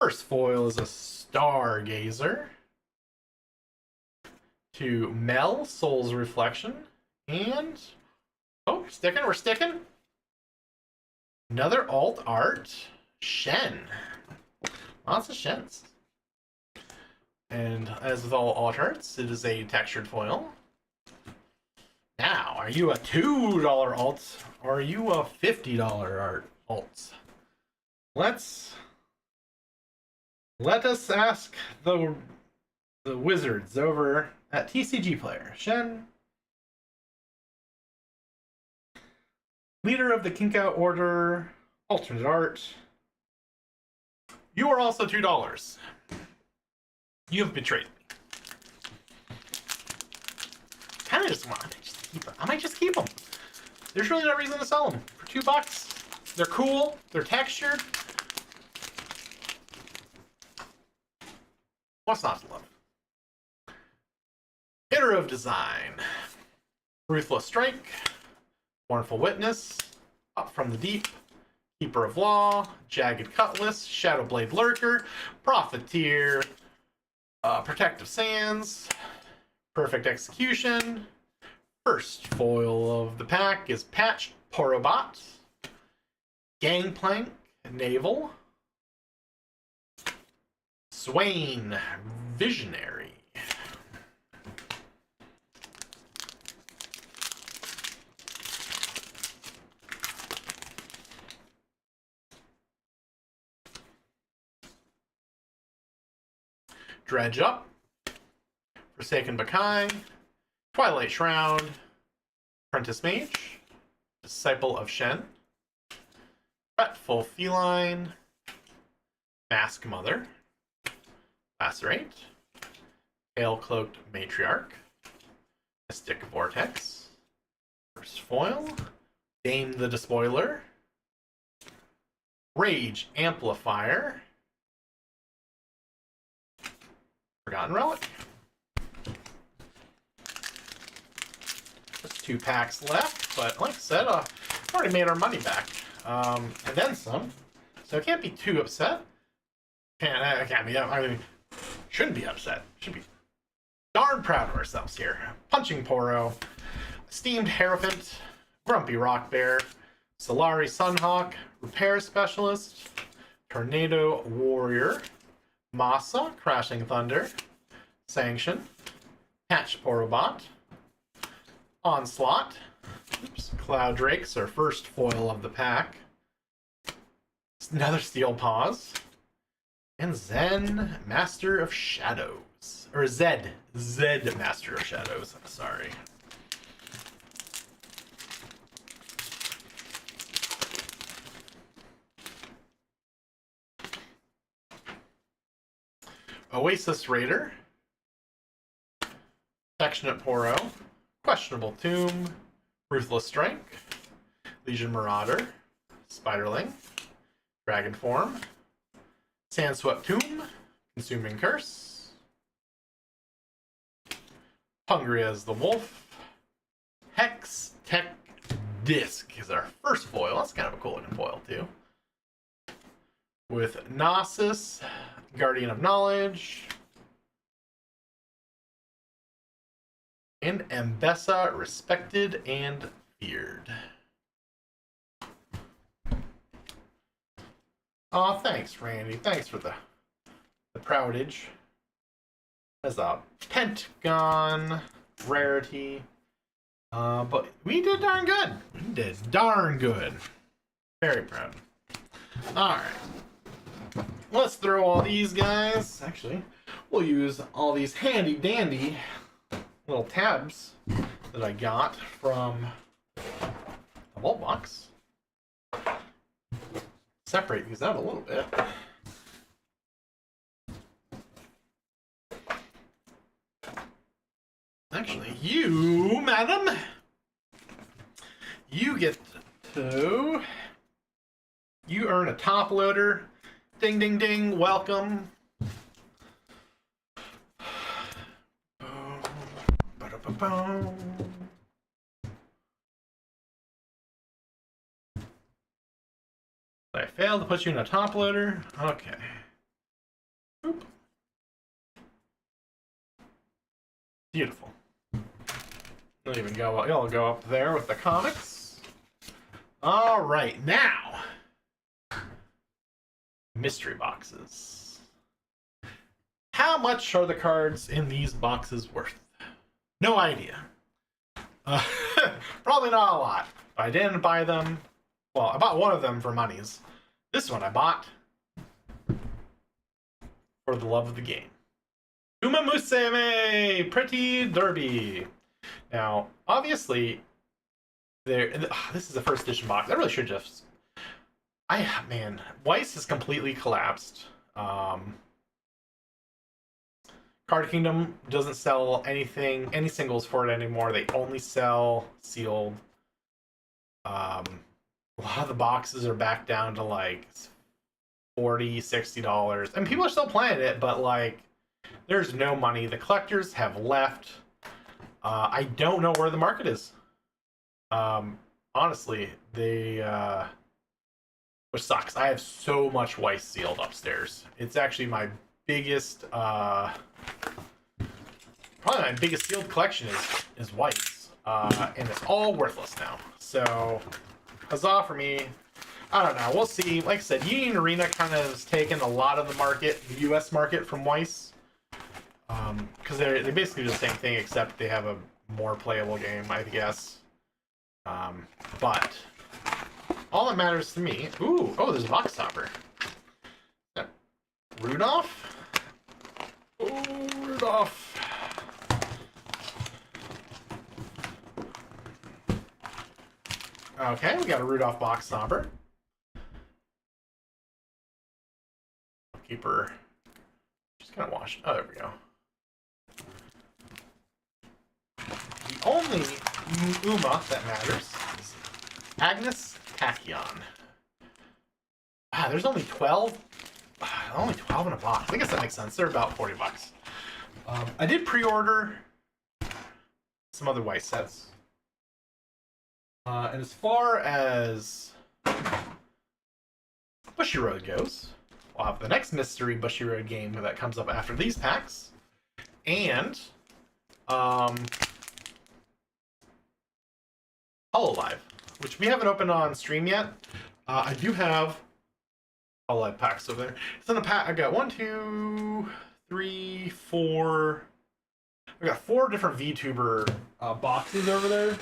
First foil is a Stargazer. To Mel, Soul's Reflection, and oh, we're sticking. Another alt art, Shen. Lots of Shens. And as with all alt arts, it is a textured foil. Now, are you a $2 alt or are you a $50 alt? Let us ask the wizards over at TCG Player. Shen, leader of the Kinko Order, alternate art. You are also $2. You have betrayed me. Kind of just want to keep them. I might just keep them. There's really no reason to sell them for $2. They're cool. They're textured. What's not to love? Hitter of Design, Ruthless Strike, Mournful Witness, Up from the Deep, Keeper of Law, Jagged Cutlass, Shadowblade Lurker, Profiteer, Protective Sands, Perfect Execution. First foil of the pack is Patch Porobot, Gangplank Naval, Swain Visionary. Dredge Up, Forsaken Makai, Twilight Shroud, Apprentice Mage, Disciple of Shen, Fretful Feline, Mask Mother, Lacerate, Pale Cloaked Matriarch, Mystic Vortex, First Foil, Dame the Despoiler, Rage Amplifier, Forgotten Relic. Just 2 packs left, but like I said, we've already made our money back. And then some. So I can't be too upset. I can't be, I mean, shouldn't be upset. Should be darn proud of ourselves here. Punching Poro, Esteemed Hierophant, Grumpy Rock Bear, Solari Sunhawk, Repair Specialist, Tornado Warrior, Masa, Crashing Thunder, Sanction, Patch Porobot, Onslaught, Cloud Drakes, our first foil of the pack, Another Steel Paws. And Zen, Master of Shadows. Or Zed. Zed, Master of Shadows. Sorry. Oasis Raider. Affectionate Poro. Questionable Tomb. Ruthless Strike. Legion Marauder. Spiderling. Dragon Form. Sandswept Tomb. Consuming Curse. Hungry as the Wolf. Hex Tech Disc is our first foil. That's kind of a cool looking foil too. With Gnosis, Guardian of Knowledge, and Ambessa, Respected and Feared. Oh, thanks, Randy. Thanks for the proudage. As a Pentagon rarity. But we did darn good. We did darn good. Very proud. Alright. Let's throw all these guys. Actually, we'll use all these handy dandy little tabs that I got from the vault box. Separate these out a little bit. Actually, you, madam, you get to... You earn a top loader. Ding, ding, ding. Welcome. I failed to put you in a top loader. Okay. Oop. Beautiful. Don't even go. You'll go up there with the comics. All right, now mystery boxes. How much are the cards in these boxes worth? No idea. Probably not a lot. I didn't buy them. Well, I bought one of them for monies. This one I bought for the love of the game. Uma Musume Pretty Derby. Now, obviously, this is the first edition box. I really should just... Man, Weiss has completely collapsed. Card Kingdom doesn't sell any singles for it anymore. They only sell sealed. A lot of the boxes are back down to like $40, $60. And people are still playing it, but like, there's no money. The collectors have left. I don't know where the market is. Honestly, which sucks. I have so much Weiss sealed upstairs. It's actually my biggest, probably my biggest sealed collection is Weiss. And it's all worthless now. So, huzzah for me. I don't know. We'll see. Like I said, Union Arena kind of has taken a lot of the market, the U.S. market from Weiss. Because they basically do the same thing, except they have a more playable game, I guess. But all that matters to me... Oh, there's a box topper. Yep. Rudolph? Oh, Rudolph. Okay, we got a Rudolph box topper. Keeper. Just kind of washed. Oh, there we go. The only Uma that matters is Agnes Tachyon. Ah, there's only 12. Only 12 in a box. I guess that makes sense. They're about $40. I did pre-order some other Weiss sets. And as far as Bushiroad goes, we'll have the next mystery Bushiroad game that comes up after these packs. And Hololive, which we haven't opened on stream yet. I do have Hololive packs over there. It's in a pack. I got 1, 2, 3, 4. I got 4 different VTuber boxes over there,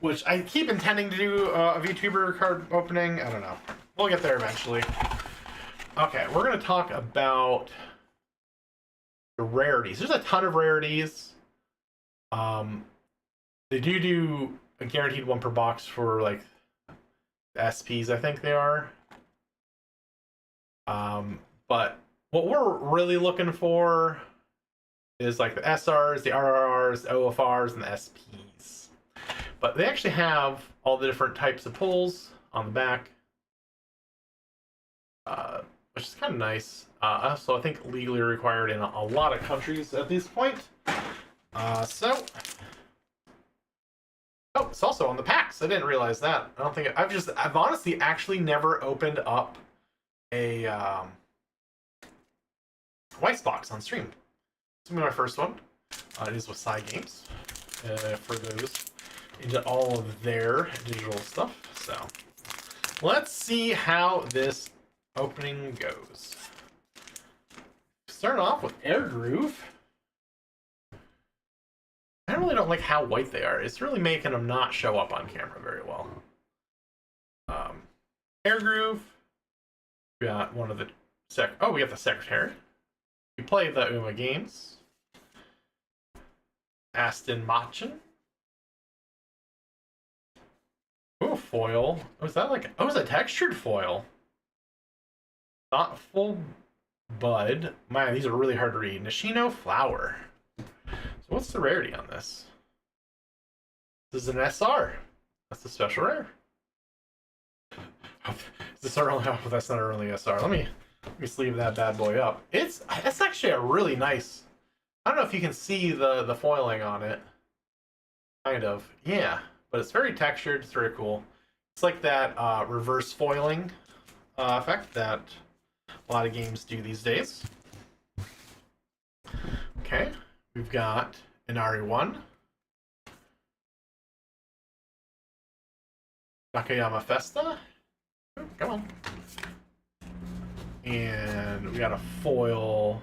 which I keep intending to do a VTuber card opening. I don't know. We'll get there eventually. Okay, we're gonna talk about the rarities. There's a ton of rarities. They do a guaranteed one per box for like the SPs, I think they are. But what we're really looking for is like the SRs, the RRRs, the OFRs, and the SPs. But they actually have all the different types of pulls on the back, which is kind of nice. So I think legally required in a lot of countries at this point. Oh, it's also on the packs. I didn't realize that. I don't think I've honestly actually never opened up a Weiss box on stream. This will be my first one. It is with Cygames. For those into all of their digital stuff. So let's see how this opening goes. Starting off with Air Groove. I really don't like how white they are. It's really making them not show up on camera very well. Air Groove. We got one of the we got the Secretary. We play the UMA games. Aston Martin. Ooh, foil. Was that like... Oh, it was a textured foil. Not full bud. Man, these are really hard to read. Nishino Flower. So what's the rarity on this? This is an SR. That's the special rare. Is this our only... Oh, that's not our only SR. Let me sleeve that bad boy up. It's actually a really nice... I don't know if you can see the foiling on it. Kind of. Yeah. But it's very textured. It's very cool. It's like that reverse foiling effect that a lot of games do these days. Okay. We've got an RE1. Nakayama Festa. Oh, come on. And we got a foil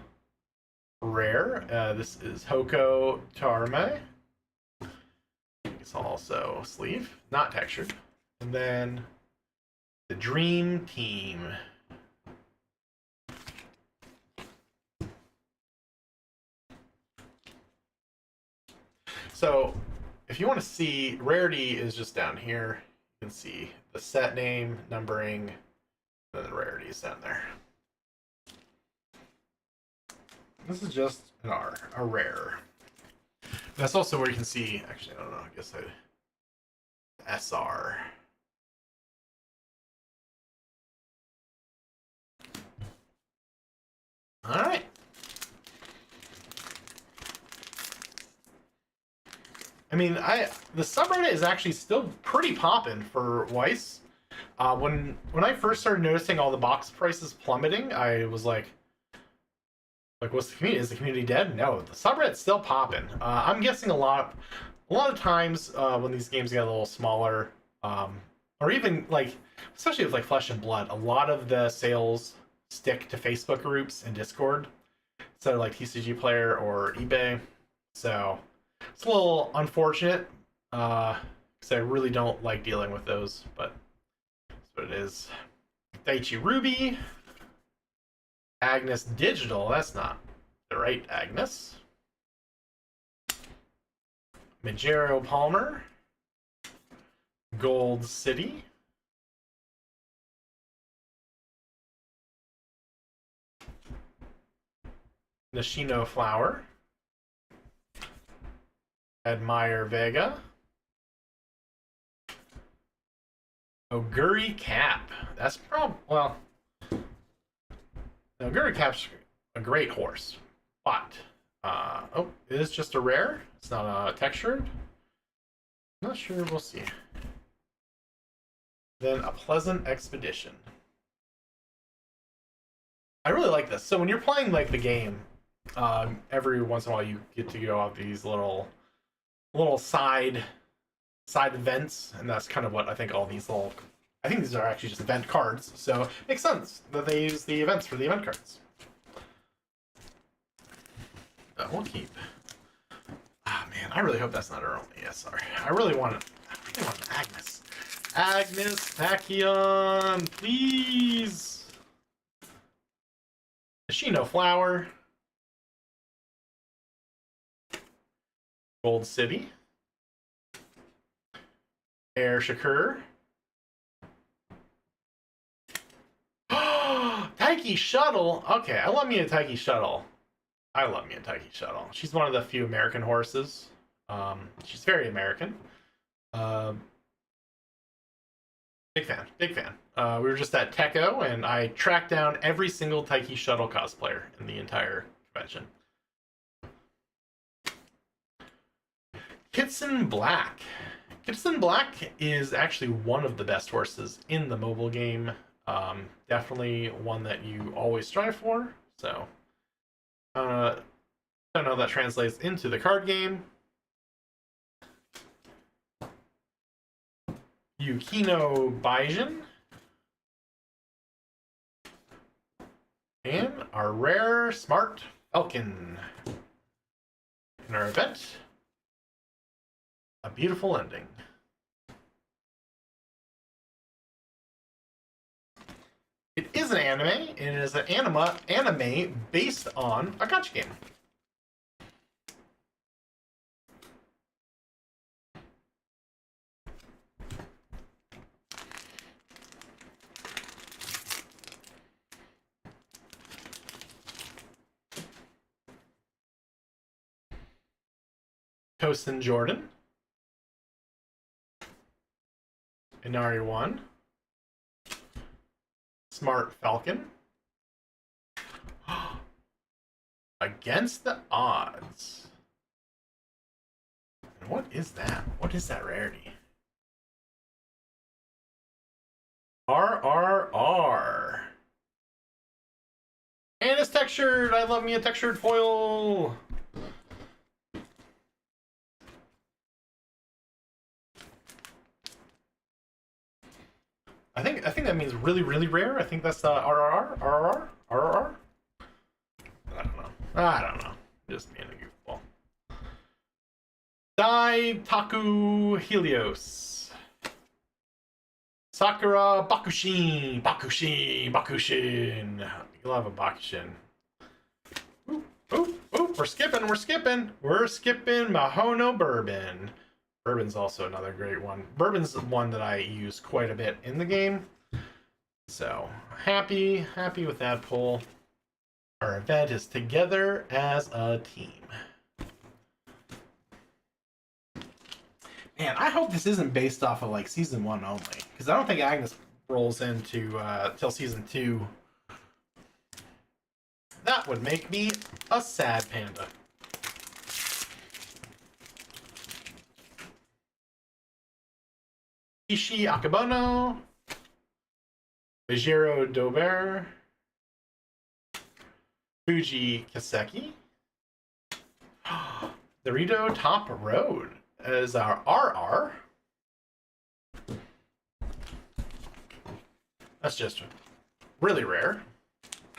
rare. This is Hoko Tarme. It's also sleeve, not textured. And then the Dream Team. So if you want to see, rarity is just down here. You can see the set name, numbering, and then the rarity is down there. This is just an R, a rare. That's also where you can see, actually, I don't know, I guess SR. All right. I mean, the subreddit is actually still pretty poppin' for Weiss. When I first started noticing all the box prices plummeting, I was like, what's the community? Is the community dead? No, the subreddit's still popping. I'm guessing a lot of times when these games get a little smaller, or even like, especially with like Flesh and Blood, a lot of the sales stick to Facebook groups and Discord, instead of like TCG Player or eBay. So it's a little unfortunate, because I really don't like dealing with those, but that's what it is. Daichi Ruby. Agnes Digital, that's not the right Agnes. Majero Palmer. Gold City. Nishino Flower. Admire Vega. Oguri Cap. That's well... Now, Oguri Cap's a great horse, but it is just a rare. It's not textured. I'm not sure. We'll see. Then a Pleasant Expedition. I really like this. So when you're playing like the game, every once in a while you get to go out these little side events, and that's kind of what I think all these little. I think these are actually just event cards, so it makes sense that they use the events for the event cards. We'll keep. Ah, man, I really hope that's not our only SR. I really want an Agnes. Agnes Tachyon, please. Ashino Flower. Gold City. Air Shakur. Taiki Shuttle. Okay, I love me a Taiki Shuttle. I love me a Taiki Shuttle. She's one of the few American horses. She's very American. Big fan. Big fan. We were just at Techo, and I tracked down every single Taiki Shuttle cosplayer in the entire convention. Kitson Black. Kitson Black is actually one of the best horses in the mobile game. Definitely one that you always strive for. So, I don't know how that translates into the card game. Yukino Baijin. And our rare Smart Falcon. In our event, a beautiful ending. It is an anime, and it is an anime based on a gacha game. Tosin Jordan. Inari 1. Smart Falcon. Against the Odds. And what is that? What is that rarity? RRR. And it's textured. I love me a textured foil. I think that means really, really rare. I think that's RRR. RRR. I don't know. Just being a goofball. Daitaku Helios. Sakura Bakushin. You'll have a Bakushin. We're skipping Mahono Bourbon. Bourbon's also another great one. Bourbon's one that I use quite a bit in the game. So, happy with that pull. Our event is together as a team. Man, I hope this isn't based off of like season 1 only, because I don't think Agnes rolls into till season 2. That would make me a sad panda. Ishi Akabono, Bijiro Dober, Fuji Kaseki, Dorito Top Road as our RR. That's just really rare.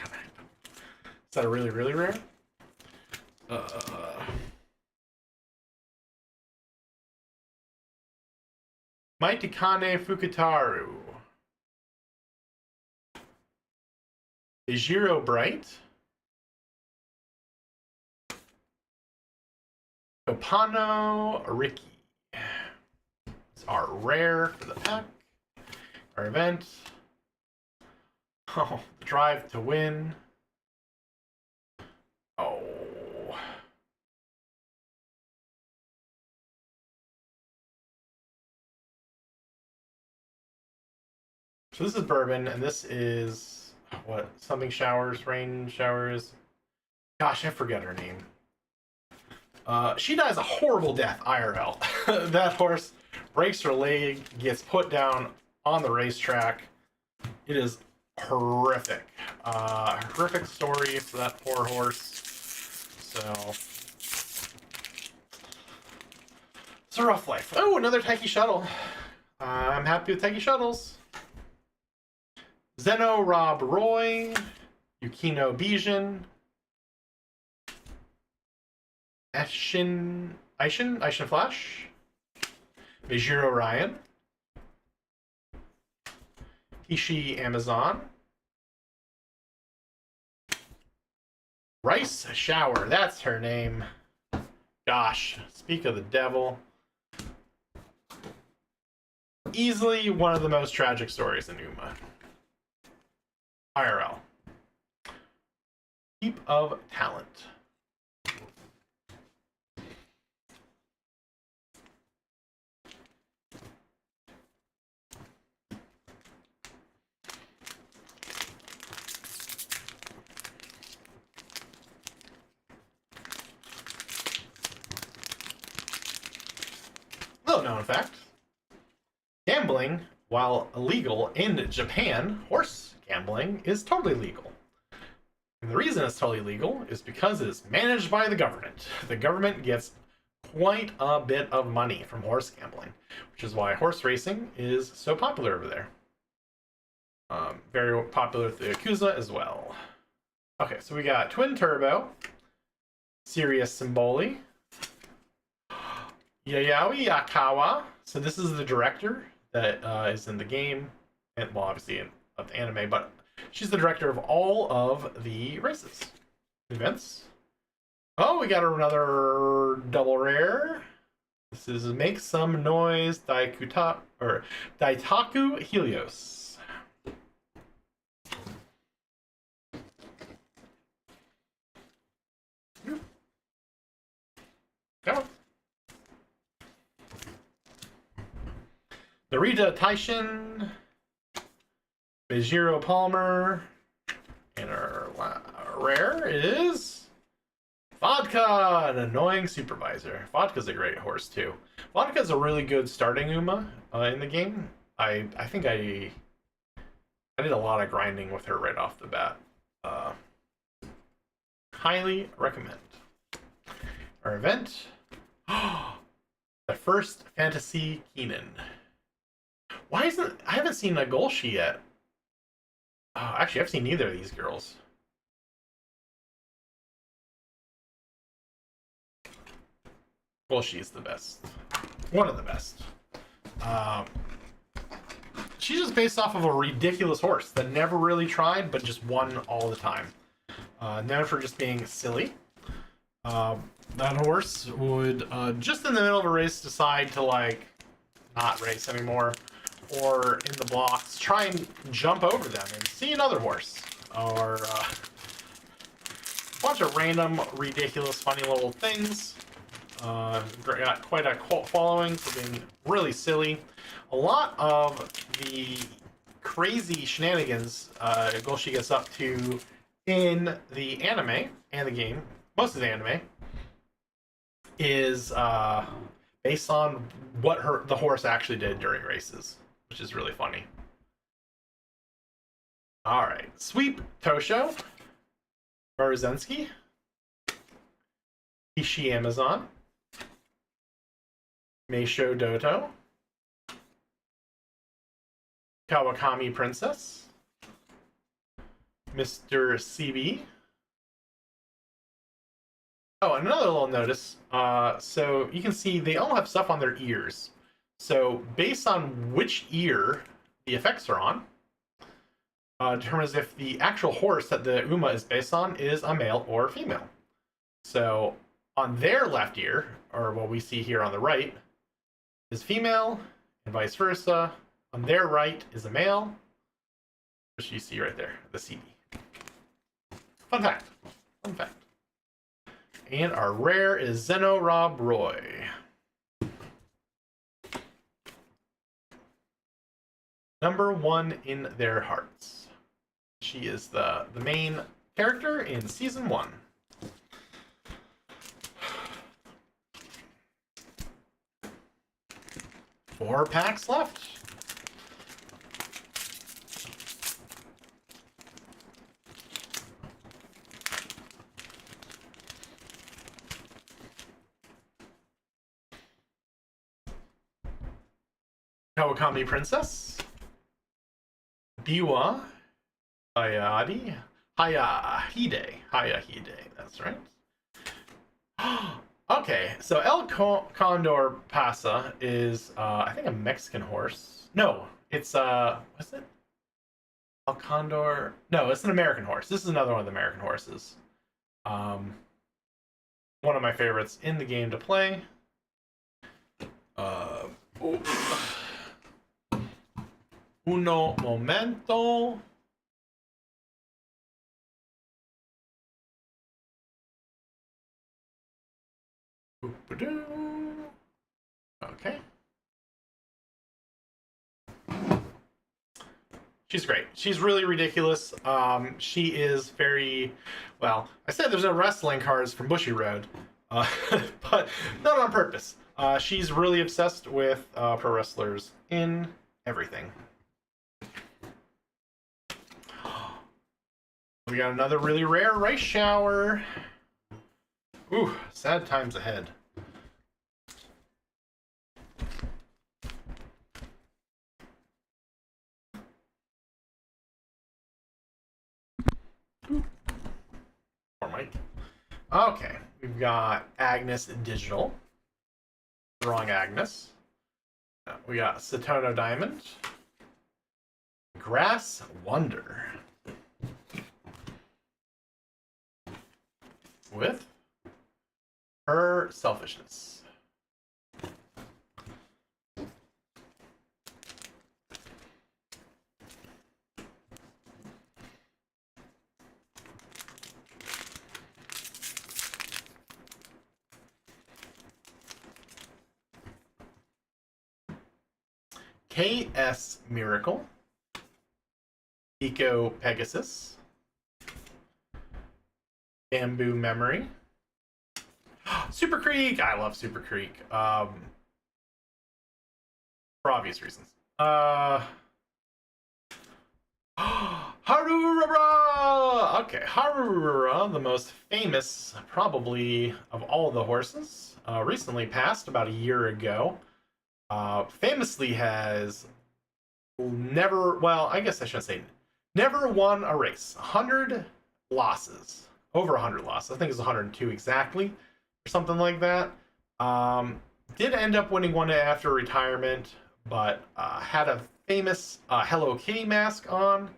Is that a really, really rare? Maitikane Fukutaru. Ijiro Bright. Opano Riki. It's our rare for the pack. Our event. Oh, Drive to Win. Oh. So this is Bourbon, and this is what? Something Showers, Rain Showers. Gosh, I forget her name. She dies a horrible death, IRL. That horse breaks her leg, gets put down on the racetrack. It is horrific. Horrific story for that poor horse. So, it's a rough life. Oh, another Taiki Shuttle. I'm happy with Taiki Shuttles. Zeno Rob Roy, Yukino Bijin, Aishin Flash, Mijiro Ryan, Kishi Amazon. Rice Shower, that's her name. Gosh, speak of the devil. Easily one of the most tragic stories in Uma. IRL. Heap of talent. Little known fact. Gambling, while illegal in Japan, horse gambling is totally legal. And the reason it's totally legal is because it's managed by the government. The government gets quite a bit of money from horse gambling, which is why horse racing is so popular over there. Very popular with the Yakuza as well. Okay, so we got Twin Turbo, Sirius Symboli, Yayoi Akawa. So this is the director that is in the game, and well, obviously of the anime, but she's the director of all of the races, events. Oh, we got another double rare. This is Make Some Noise Daitaku Helios. Go. Narita Taishin, Mijiro Palmer, and our rare is Vodka, an annoying supervisor. Vodka's a great horse too. Vodka's a really good starting Uma in the game. I think I did a lot of grinding with her right off the bat. Highly recommend. Our event. The first Fantasy Keenan. Why isn't I haven't seen a Golshi yet? Actually, I've seen neither of these girls. Golshi is the best. One of the best. She's just based off of a ridiculous horse that never really tried, but just won all the time. Known for just being silly. That horse would, just in the middle of a race, decide to, like, not race anymore. Or in the blocks, try and jump over them and see another horse. Or a bunch of random, ridiculous, funny little things. Got quite a cult following for being really silly. A lot of the crazy shenanigans Golshi gets up to in the anime and the game, most of the anime, is based on what the horse actually did during races, which is really funny. All right, Sweep Tosho, Maruzensky, Kishi Amazon, Meisho Doto, Kawakami Princess, Mr. CB. Oh, and another little notice. So you can see they all have stuff on their ears. So based on which ear the effects are on, determines if the actual horse that the Uma is based on is a male or female. So on their left ear, or what we see here on the right, is female, and vice versa. On their right is a male, which you see right there, the CB. Fun fact. Fun fact. And our rare is Zeno Rob Roy. Number one in their hearts. She is the main character in season 1. Four packs left. Kawakami Princess, Biwa, Hayahide, that's right. Okay, so El Condor Pasa is, I think, a Mexican horse. No, it's, what's it? Condor. No, it's an American horse. This is another one of the American horses. One of my favorites in the game to play. Uno momento. Okay. She's great. She's really ridiculous. She is very, well, I said there's no wrestling cards from Bushiroad, but not on purpose. She's really obsessed with pro wrestlers in everything. We got another really rare Rice Shower. Ooh, sad times ahead. Poor Mike. Okay, we've got Agnes Digital. Wrong Agnes. We got Satono Diamond. Grass Wonder. With her selfishness. KS Miracle. Eco Pegasus. Bamboo Memory. Super Creek! I love Super Creek. For obvious reasons. Harurara! Okay, Harurara, the most famous, probably, of all the horses. Recently passed, about a year ago. Famously has never, well, I guess I shouldn't say never won a race. 100 losses. Over 100 losses. I think it's 102 exactly. Or something like that. Did end up winning one after retirement, but had a famous Hello Kitty mask on,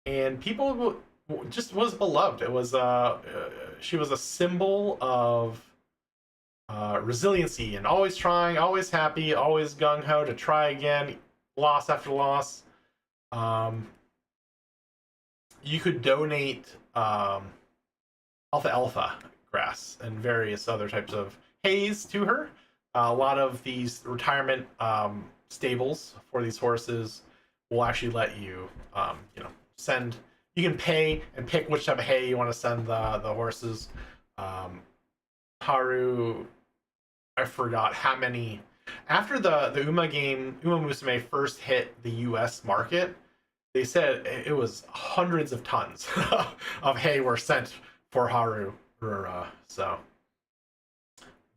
and people just was beloved. It was she was a symbol of resiliency and always trying, always happy, always gung-ho to try again, loss after loss. You could donate alfalfa grass and various other types of hays to her. A lot of these retirement stables for these horses will actually let you, send. You can pay and pick which type of hay you want to send the horses. Haru, I forgot how many. After the Uma game, Uma Musume first hit the U.S. market, they said it was hundreds of tons of hay were sent for Haru. So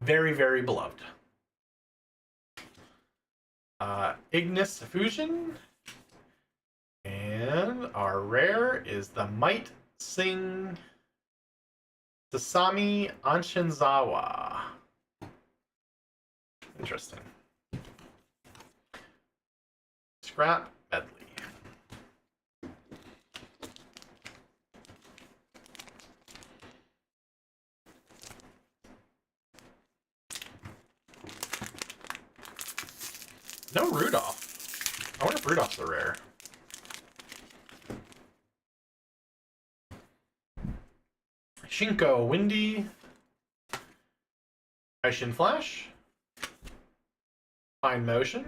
very, very beloved. Ignis Fusion. And our rare is the Might Sing Sasami Anshinzawa. Interesting. Scrap Medley. No Rudolph. I wonder if Rudolph's a rare. Shinko Windy. Aishin Flash. Fine Motion.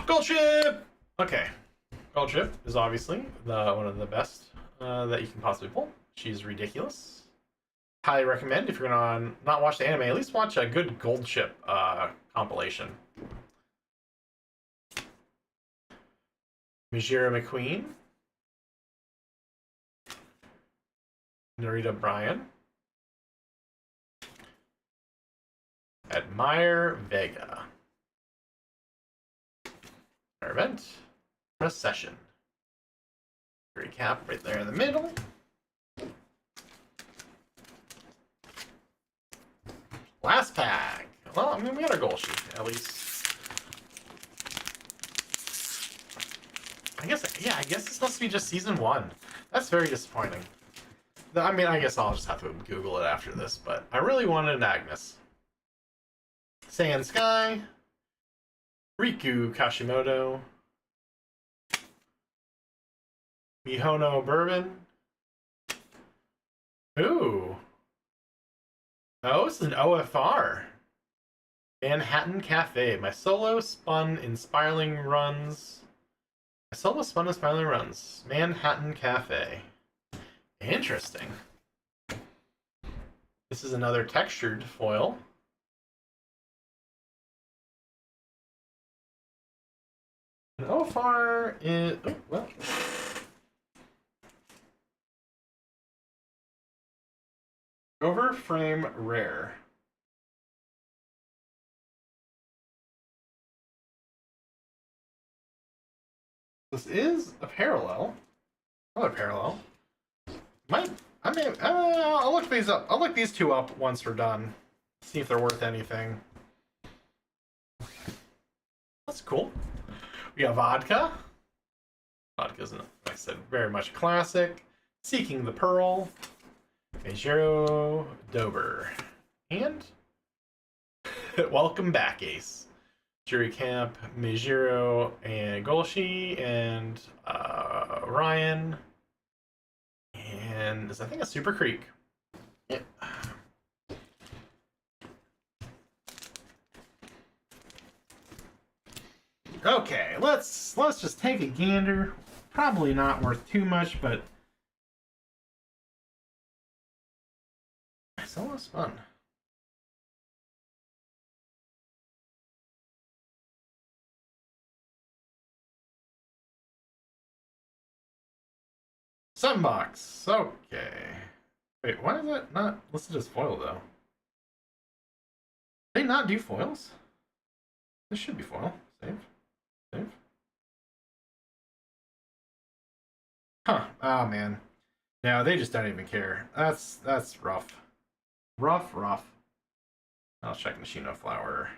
Gold Ship! Okay. Gold Ship is obviously one of the best that you can possibly pull. She's ridiculous. Highly recommend, if you're gonna not watch the anime, at least watch a good Gold Ship compilation. Mijira McQueen. Narita Bryan. Admire Vega. Our event. Procession. Recap right there in the middle. Last pack. Well, I mean, we had our goal sheet, at least. I guess, yeah, I guess it's supposed to be just season 1. That's very disappointing. I mean, I guess I'll just have to Google it after this, but I really wanted an Agnes. Sand Sky, Riku Kashimoto, Mihono Bourbon. Ooh. Oh, it's an OFR. Manhattan Cafe. My solo spun inspiring runs. Manhattan Cafe. Interesting. This is another textured foil. And OFR is... Oh, well... Overframe Rare. This is a parallel. Another parallel. I'll look these up. I'll look these two up once we're done. See if they're worth anything. That's cool. We got Vodka. Vodka's, like I said, very much classic. Seeking the Pearl. Meijiro Dober. And welcome back, Ace. Jury Camp, Meijiro, and Golshi, and Ryan. And I think a Super Creek. Yep. Okay, let's just take a gander. Probably not worth too much, but it's almost fun. Sunbox. Okay. Wait, why is that not listed as foil though? They not do foils? This should be foil. Save. Save. Huh. Oh man. No, they just don't even care. That's rough. Rough. I'll check Nishino Flower.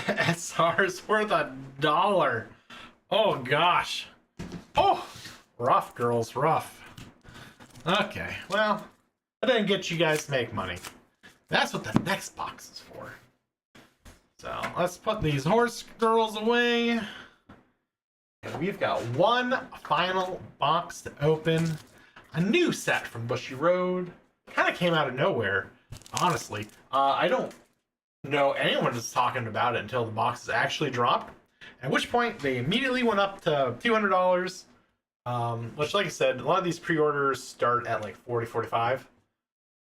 SR is worth $1. Oh gosh. Oh, rough, girls, rough. Okay, well, I didn't get you guys to make money. That's what the next box is for. So let's put these horse girls away. And we've got one final box to open. A new set from Bushiroad. Kind of came out of nowhere, honestly. I don't know anyone was talking about it until the boxes actually dropped. At which point they immediately went up to $200. Which, like I said, a lot of these pre-orders start at like $40, $45.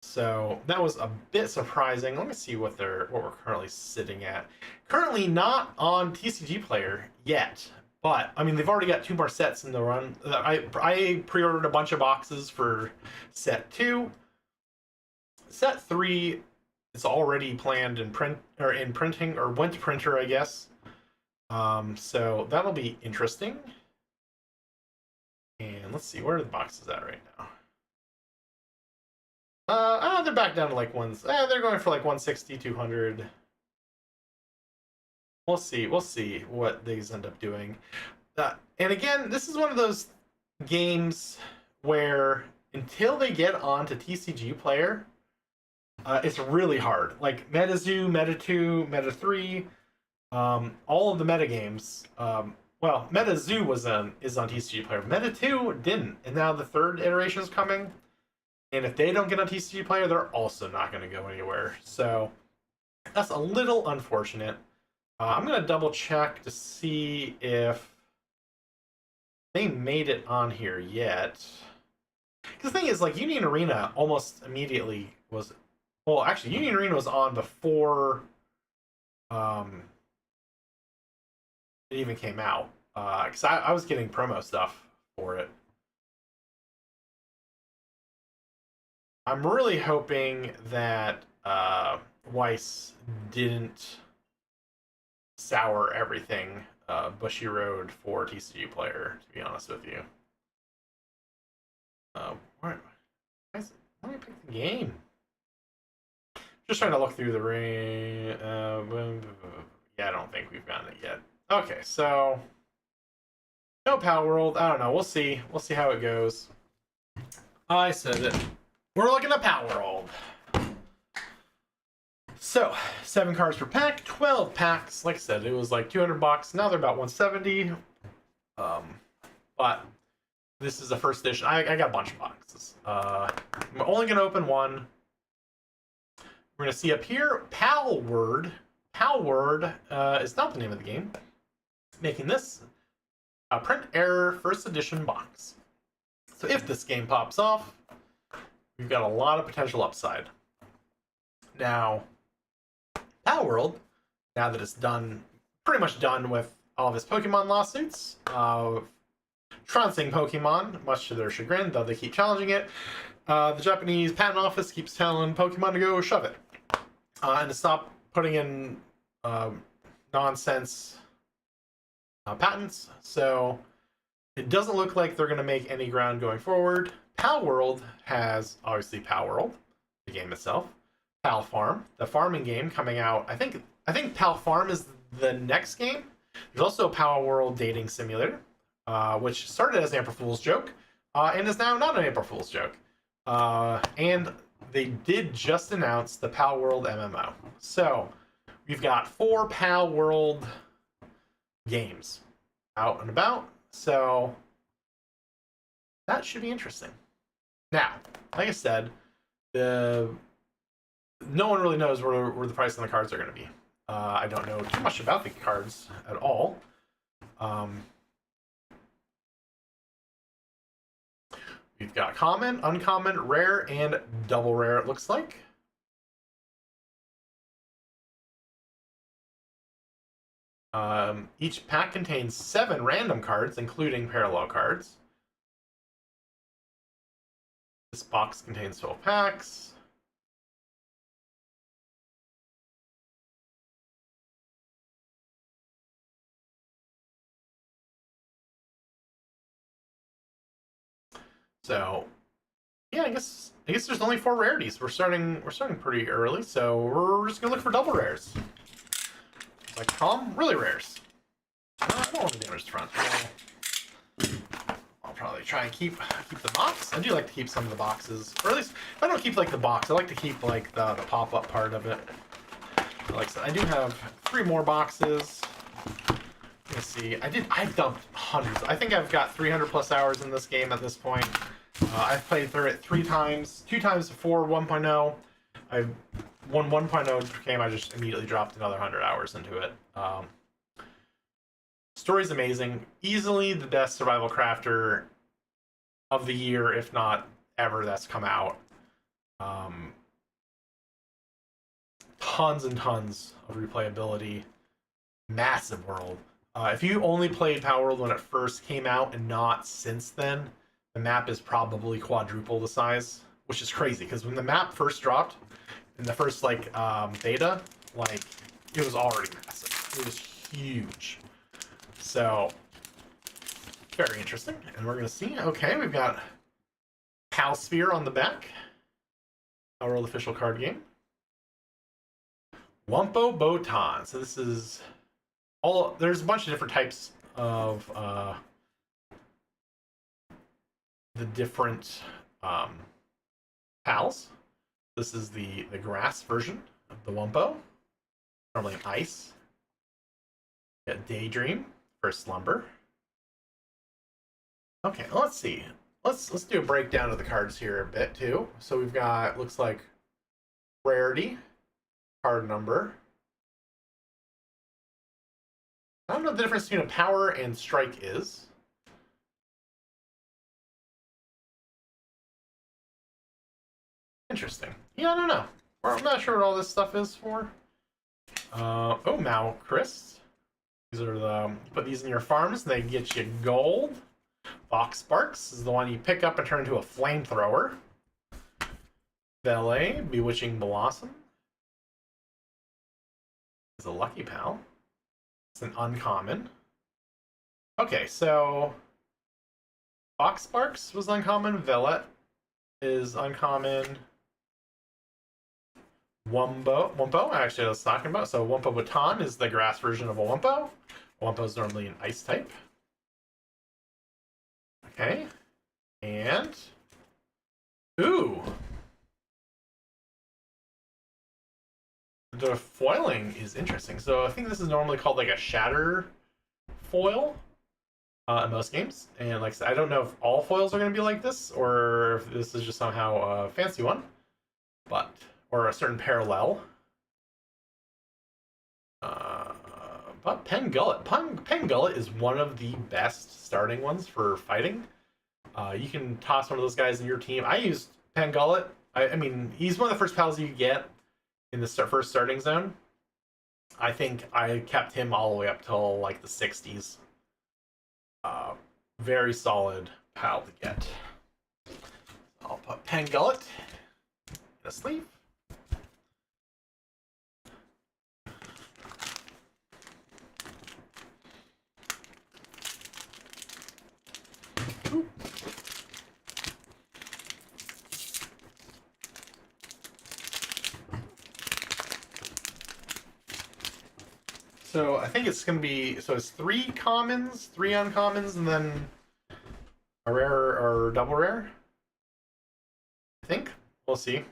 So that was a bit surprising. Let me see what we're currently sitting at. Currently not on TCG Player yet, but I mean they've already got 2 more sets in the run. I pre-ordered a bunch of boxes for set 2. Set 3 is already planned in printing or went to printer, I guess. So that'll be interesting. And let's see, where are the boxes at right now? They're back down to like they're going for like 160, 200. We'll see what these end up doing. And again, this is one of those games where until they get onto TCG Player, it's really hard. Like MetaZoo, Meta 2, Meta 3, all of the meta games. Well, MetaZoo is on TCG Player. Meta 2 didn't, and now the 3rd iteration is coming. And if they don't get on TCG Player, they're also not going to go anywhere. So that's a little unfortunate. I'm going to double check to see if they made it on here yet. Because the thing is, like, Union Arena almost immediately was... Well, actually, Union Arena was on before it even came out. Because I was getting promo stuff for it. I'm really hoping that Weiss didn't sour everything Bushiroad for TCG Player, to be honest with you. Let me pick the game. Just trying to look through the ring. Yeah, I don't think we've gotten it yet. Okay, so no Power World. I don't know. We'll see. We'll see how it goes. I said it. We're looking at Power World. So 7 cards per pack, 12 packs. Like I said, it was like $200. Now they're about 170. But this is the first edition. I got a bunch of boxes. I'm only gonna open one. We're gonna see up here, Palward. Palward is not the name of the game. Making this a print error first edition box. So if this game pops off, we've got a lot of potential upside. Now, Palworld, now that it's done, pretty much done with all of his Pokemon lawsuits, trouncing Pokemon, much to their chagrin, though they keep challenging it. The Japanese patent office keeps telling Pokemon to go shove it. And to stop putting in nonsense patents. So it doesn't look like they're going to make any ground going forward. Palworld has, obviously, Palworld, the game itself. Pal Farm, the farming game coming out. I think Pal Farm is the next game. There's also a Palworld dating simulator, which started as an April Fool's joke, and is now not an April Fool's joke. And they did just announce the Palworld MMO. So we've got 4 Palworld games out and about. So that should be interesting. Now, like I said, no one really knows where the price on the cards are going to be. I don't know too much about the cards at all. We've got common, uncommon, rare, and double rare, it looks like. Each pack contains 7 random cards, including parallel cards. This box contains 12 packs. So, yeah, I guess there's only 4 rarities. We're starting pretty early, so we're just gonna look for double rares. Like really rares. I don't want to damage the front. I'll probably try and keep the box. I do like to keep some of the boxes, or at least if I don't keep like the box, I like to keep like the pop-up part of it. Like I said, I do have 3 more boxes. Let's see. I've dumped hundreds. I think I've got 300 plus hours in this game at this point. I've played through it 3 times, 2 times before 1.0. I've won 1.0 game. I just immediately dropped another 100 hours into it. Story's amazing. Easily the best survival crafter of the year, if not ever, that's come out. Tons and tons of replayability. Massive world. If you only played Palworld when it first came out and not since then, the map is probably quadruple the size, which is crazy because when the map first dropped in the first beta, it was already massive. It was huge. So very interesting, and we're gonna see. Okay, we've got Palsphere on the back. Palworld official card game. Wumpo Botan. So this is there's a bunch of different types of the different pals. This is the grass version of the Wumpo. Normally ice. Got Daydream for Slumber. Okay, let's see. Let's do a breakdown of the cards here a bit too. So we've got, looks like, rarity, card number. I don't know what the difference between a power and strike is. Interesting. Yeah, I don't know. I'm not sure what all this stuff is for. Oh, Malcris. These are you put these in your farms, they get you gold. Fox Sparks is the one you pick up and turn into a flamethrower. Valet, Bewitching Blossom. Is a Lucky Pal. It's an uncommon. Okay, so Fox Sparks was uncommon. Velet is uncommon. Wumpo, actually I was talking about. So Wumpo Baton is the grass version of a Wumpo. Wumpo is normally an ice type. Okay. And... ooh! The foiling is interesting. So I think this is normally called like a shatter foil in most games. And like I said, I don't know if all foils are going to be like this, or if this is just somehow a fancy one. But... or a certain parallel. But Pengullet. Pengullet is one of the best starting ones for fighting. You can toss one of those guys in your team. I used Pengullet. I mean, he's one of the first pals you get in the first starting zone. I think I kept him all the way up till like the 60s. Very solid pal to get. I'll put Pengullet in a sleeve. So I think it's going to be, so it's 3 commons, 3 uncommons, and then a rare or double rare. I think. We'll see.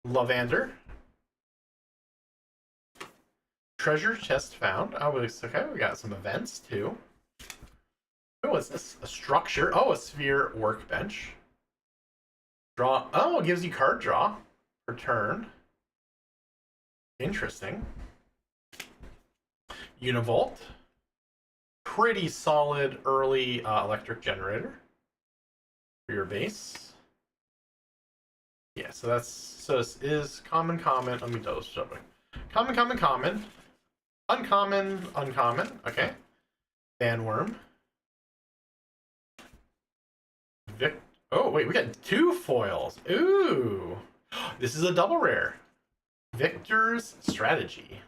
Lavander. Treasure chest found. Oh, okay. We got some events too. Oh, what's this? A structure. Oh, a sphere workbench. Draw. Oh, it gives you card draw per turn. Interesting. Univolt. Pretty solid early electric generator for your base. Yeah, so this is common. Let me double check. Common. Uncommon. Okay. Bandworm. Oh wait, we got 2 foils. Ooh, this is a double rare. Victor's Strategy.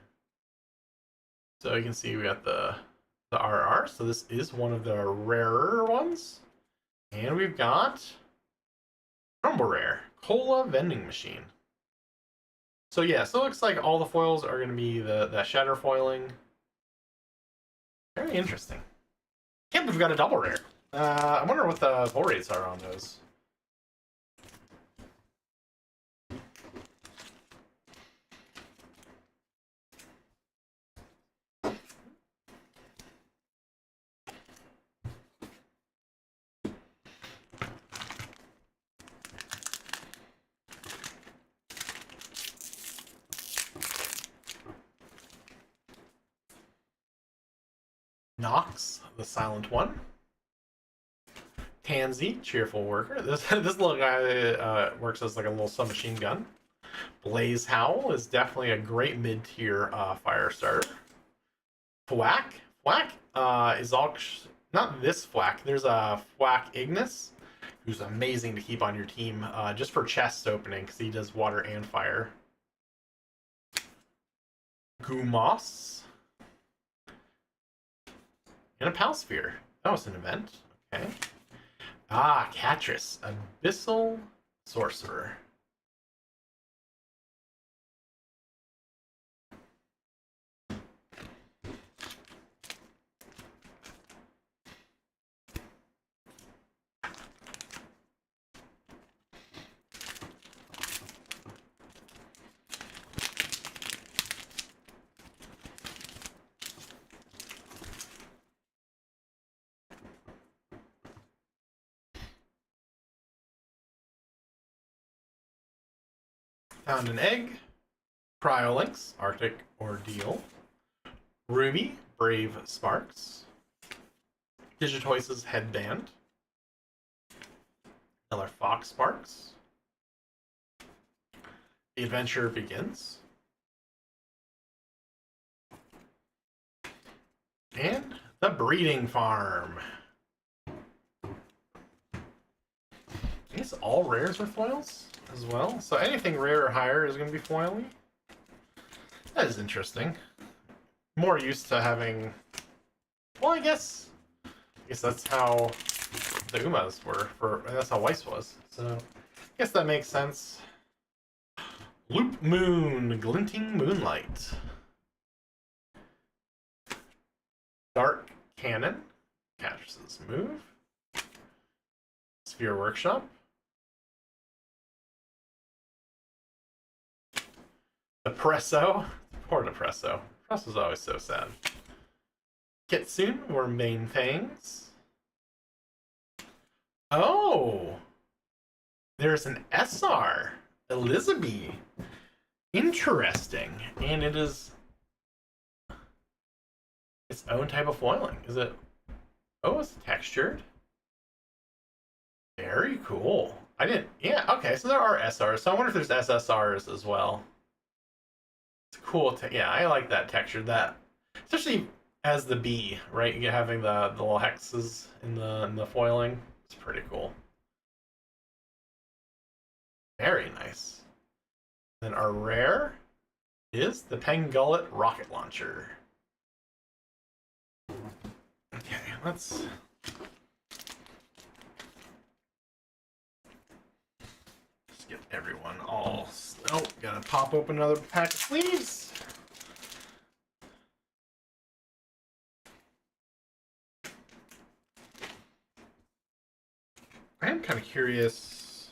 So you can see we got the RR. So this is one of the rarer ones, and we've got Rumble Rare Cola Vending Machine. So yeah, so it looks like all the foils are going to be the shatter foiling. Very interesting. Can't believe we got a double rare. I wonder what the pull rates are on those. Nox, the Silent One. Tansy, Cheerful Worker. This little guy works as like a little submachine gun. Blaze Howl is definitely a great mid-tier fire starter. Thwack is all not this Thwack. There's a Thwack Ignis, who's amazing to keep on your team just for chest opening because he does water and fire. Gumoss and a Palsphere. That was an event. Okay. Ah, Catris, Abyssal Sorcerer. Found an egg. Cryolinx, Arctic Ordeal. Ruby, Brave Sparks. Digitoise's Headband. Another Fox Sparks. The adventure begins. And the breeding farm. I guess all rares are foils as well. So anything rare or higher is going to be foily. That is interesting. More used to having... well, I guess that's how the Umas were. That's how Weiss was. So I guess that makes sense. Loop Moon, Glinting Moonlight. Dark Cannon, Catrus's move. Sphere Workshop. Depresso. Poor Depresso. Depresso's always so sad. Kitsune, Wormbane Fangs. Oh! There's an SR. Elizabeth. Interesting. And it is its own type of foiling. Is it? Oh, it's textured. Very cool. I didn't. Yeah, okay, so there are SRs. So I wonder if there's SSRs as well. It's cool. Yeah, I like that texture. That, especially as the B, right? You having the little hexes in the foiling. It's pretty cool. Very nice. Then our rare is the Pengullet Rocket Launcher. Okay, let's get everyone all. Oh, gotta pop open another pack of sleeves. I am kind of curious.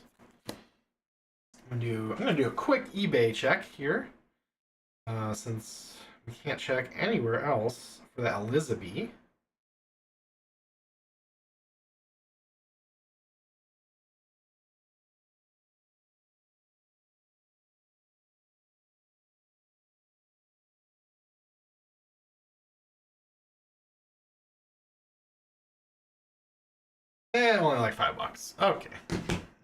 I'm gonna do a quick eBay check here, since we can't check anywhere else for that Elizabeth. Only like $5. Okay,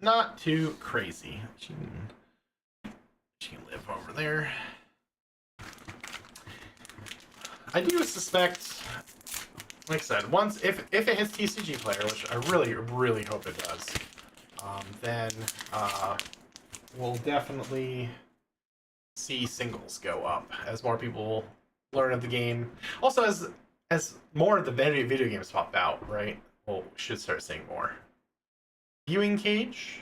not too crazy. She can live over there. I do suspect, like I said, once if it hits TCG Player, which I really hope it does, then we'll definitely see singles go up as more people learn of the game. Also, as more of the video games pop out, right? Well, we should start seeing more. Viewing Cage,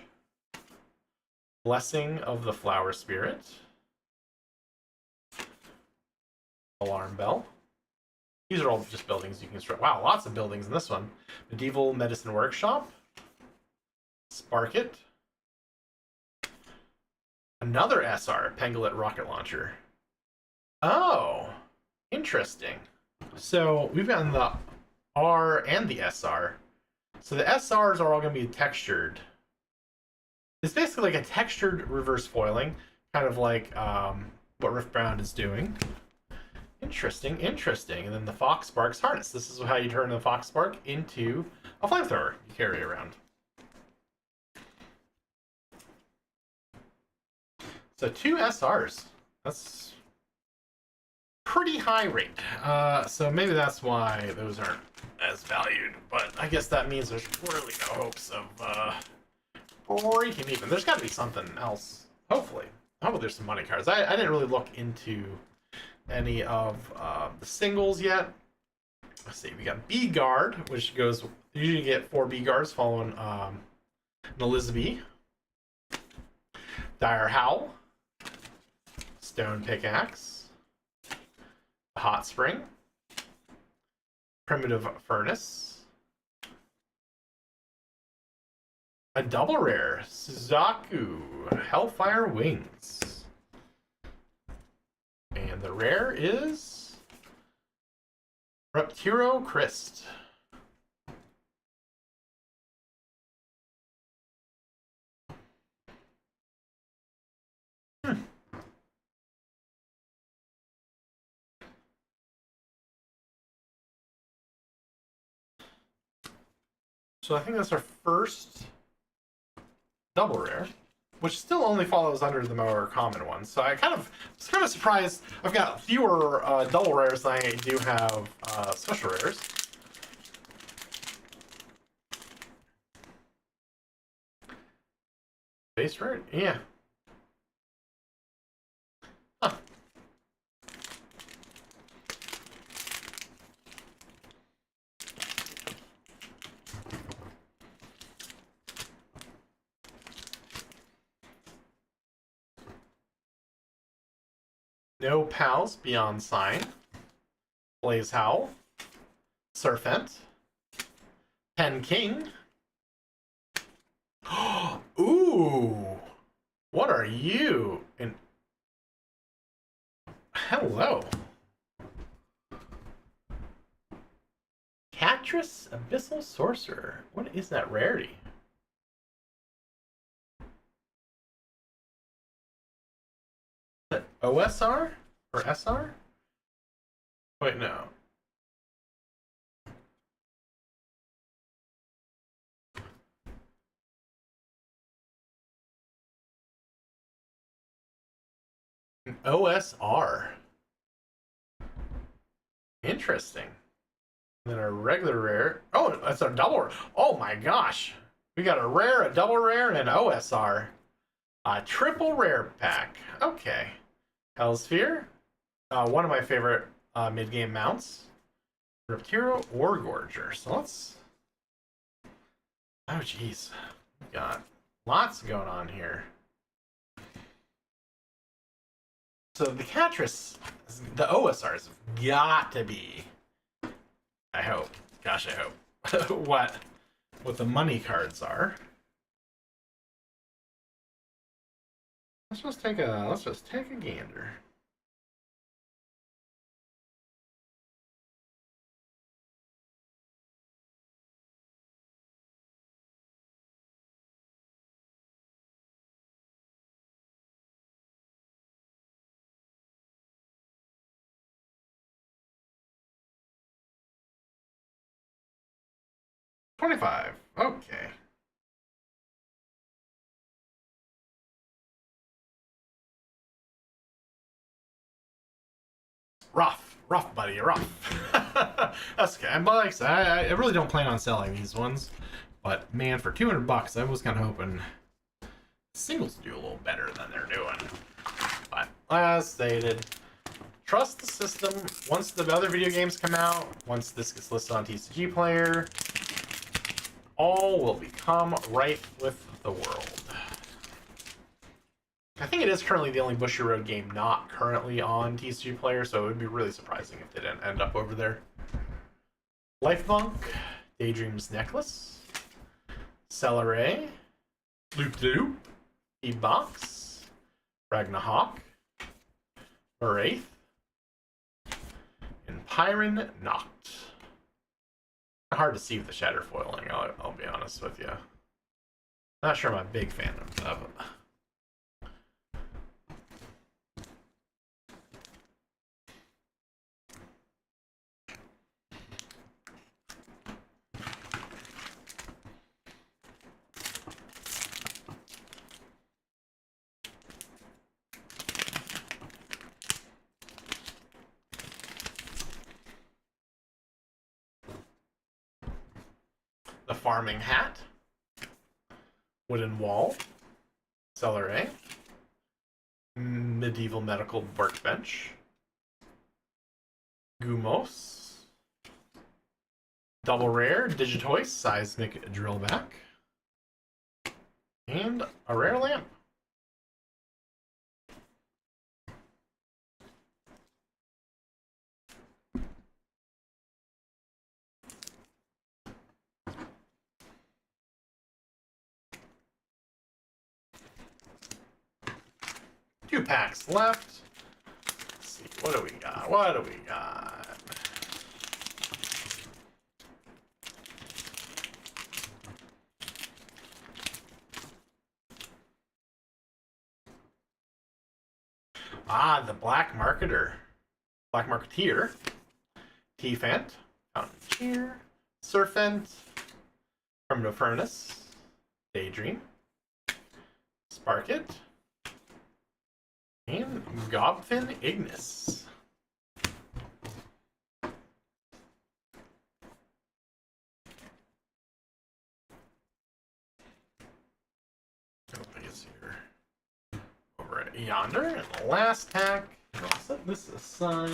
Blessing of the Flower Spirit, Alarm Bell. These are all just buildings you can construct. Wow, lots of buildings in this one. Medieval Medicine Workshop, Spark It, another SR, Pengullet Rocket Launcher. Oh, interesting. So we've gotten the R and the SR. So the SRs are all going to be textured. It's basically like a textured reverse foiling, kind of like what Riftbound is doing. Interesting. And then the Fox Sparks Harness. This is how you turn the Fox Spark into a flamethrower you carry around. So 2 SRs. That's pretty high rate. So maybe that's why those aren't as valued. But I guess that means there's really no hopes of breaking even. There's got to be something else. Hopefully. I hope there's some money cards. I didn't really look into any of the singles yet. Let's see. We got B Guard, which goes. You usually get 4 B Guards following an Elizabeth. Dire Howl. Stone Pickaxe. Hot Spring. Primitive Furnace. A double rare, Suzaku, Hellfire Wings. And the rare is Reptiro Christ. So I think that's our first double rare, which still only follows under the more common ones. So I was kind of surprised. I've got fewer double rares than I do have special rares. Base rare, yeah. Huh. No Pals, Beyond Sign, Blaze Howl, Surfent, Pen King. Ooh, what are you? And hello, Catris Abyssal Sorcerer. What is that rarity? OSR or SR? Wait, no. An OSR. Interesting. And then a regular rare. Oh, it's a double. Oh my gosh. We got a rare, a double rare, and an OSR. A triple rare pack. Okay. Hellsphere. One of my favorite mid-game mounts. Reptiro or Gorger. So let's... Oh, jeez. We got lots going on here. So the Catris, the OSRs have got to be... I hope. Gosh, I hope. what the money cards are. Let's just take a gander. $25. Okay. Rough, buddy, rough. That's okay. But like I said, I really don't plan on selling these ones. But man, for $200, I was kind of hoping singles do a little better than they're doing. But as stated, trust the system. Once the other video games come out, once this gets listed on TCG Player, all will become right with the world. I think it is currently the only Bushiroad game not currently on TCG Player, so it would be really surprising if they didn't end up over there. Lifelink, Daydream's Necklace, Celeray, Loop Loop, E-Box, Ragnahawk, Wraith, and Pyron Noct. Hard to see with the shatter foiling, I'll be honest with you. Not sure I'm a big fan of that, but... The Farming Hat, Wooden Wall, Celeray, Medieval Medical Workbench, Gumos, Double Rare, Digitoise, Seismic Drillback, and a Rare Lamp. Two packs left. Let's see, what do we got? What do we got? Ah, the Black Marketer. Black Marketeer. T-Fant. Fountain Cheer. Surfent. Primitive Furnace. Daydream. Sparkit. And Gobfin Ignis. Is here over at Yonder. And the last pack. I'll set this aside.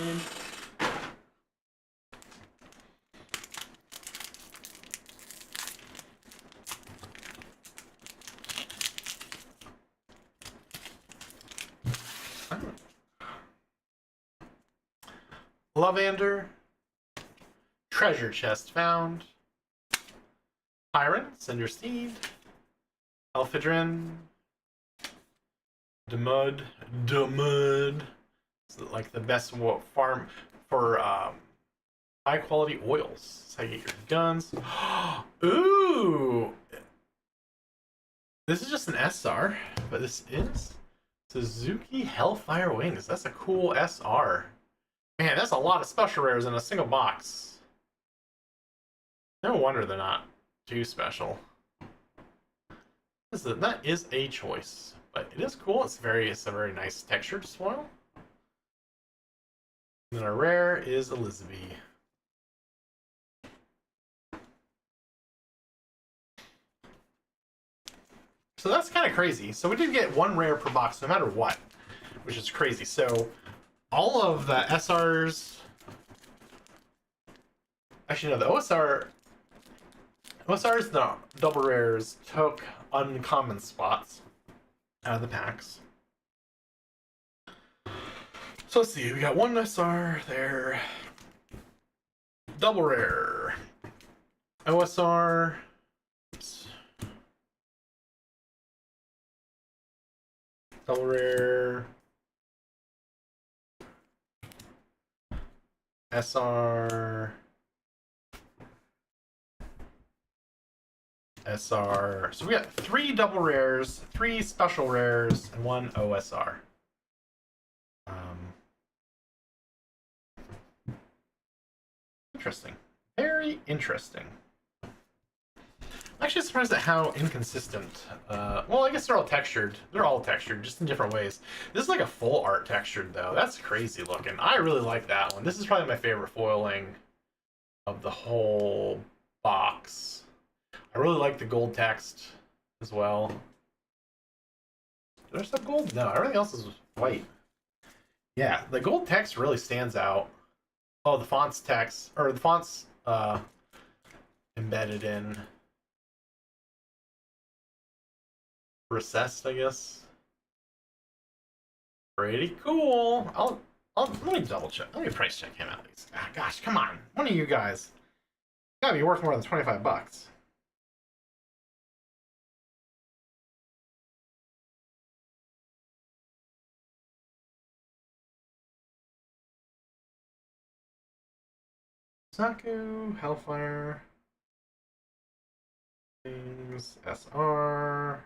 Lavander. Treasure chest found. Pyron, Cindersteed. Elphidrin. Demud. It's like the best farm for high quality oils. That's how you get your guns. Ooh! This is just an SR, but this is Suzuki Hellfire Wings. That's a cool SR. Man, that's a lot of special rares in a single box. No wonder they're not too special. That is a choice, but it is cool. It's a very nice textured foil. And then our rare is Elizabeth. So that's kind of crazy. So we did get one rare per box no matter what, which is crazy. So all of the SRs, actually no, the OSRs, the double rares took uncommon spots out of the packs. So let's see, we got one SR there, double rare, OSR, double rare, SR, SR. So we got 3 double rares, 3 special rares, and 1 OSR. Interesting. Very interesting. I'm actually surprised at how inconsistent. Well, I guess they're all textured. They're all textured, just in different ways. This is like a full art textured, though. That's crazy looking. I really like that one. This is probably my favorite foiling of the whole box. I really like the gold text as well. There's some gold? No, everything else is white. Yeah, the gold text really stands out. Oh, the font's text, or the font's embedded in recessed, I guess. Pretty cool. Let me double check. Let me price check him at least. Ah, gosh, come on. One of you guys gotta be worth more than 25 bucks. Saku, Hellfire, Things, SR.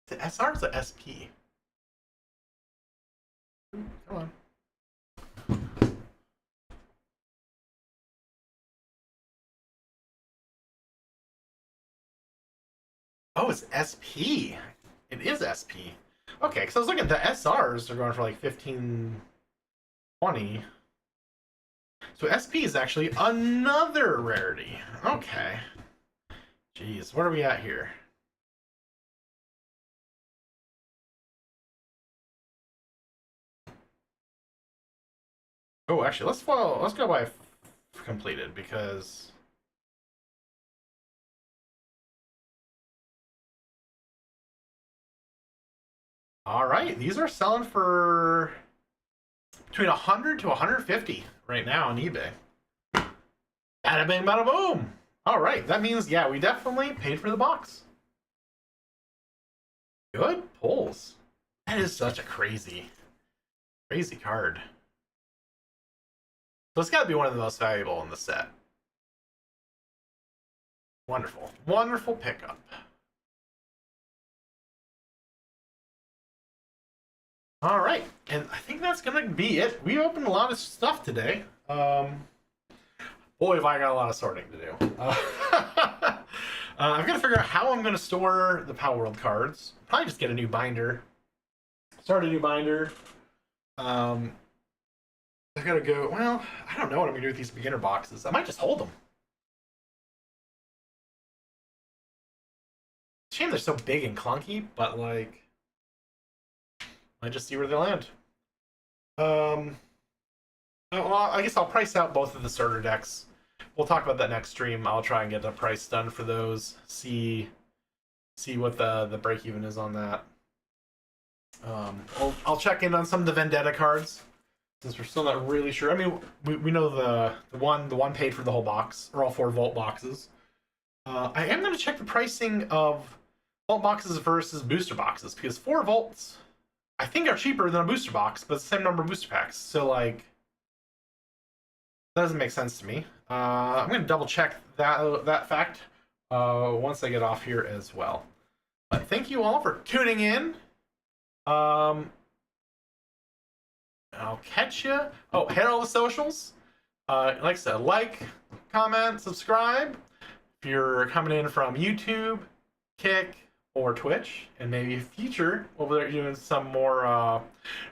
The SR is the SP. Come on. Oh, it's SP. It is SP. Okay, because I was looking at the SRs are going for like 15, 20. So SP is actually another rarity. Okay. Jeez, what are we at here? Oh, actually, let's go by completed because all right, these are selling for between 100 to 150 right now on eBay. Bada bing, bada boom. All right, that means yeah, we definitely paid for the box. Good pulls. That is such a crazy card. So it's got to be one of the most valuable in the set. Wonderful. Wonderful pickup. All right. And I think that's going to be it. We opened a lot of stuff today. Boy, have I got a lot of sorting to do. I've got to figure out how I'm going to store the Palworld cards. Probably just get a new binder. Start a new binder. I gotta go. Well, I don't know what I'm gonna do with these beginner boxes. I might just hold them. shame they're so big and clunky, but like, I just see where they land. Well, I guess I'll price out both of the starter decks. We'll talk about that next stream. I'll try and get a price done for those. See what the break even is on that. I'll check in on some of the Vendetta cards since we're still not really sure. I mean, we know the one paid for the whole box, or all 4 Vault boxes. I am going to check the pricing of Vault boxes versus booster boxes, because 4 Vaults I think are cheaper than a booster box, but it's the same number of booster packs. So like, that doesn't make sense to me. I'm going to double check that fact once I get off here as well. But thank you all for tuning in. I'll catch you. Oh, hit all the socials. Like I said, like, comment, subscribe. If you're coming in from YouTube, Kick, or Twitch, and maybe future, over there doing some more.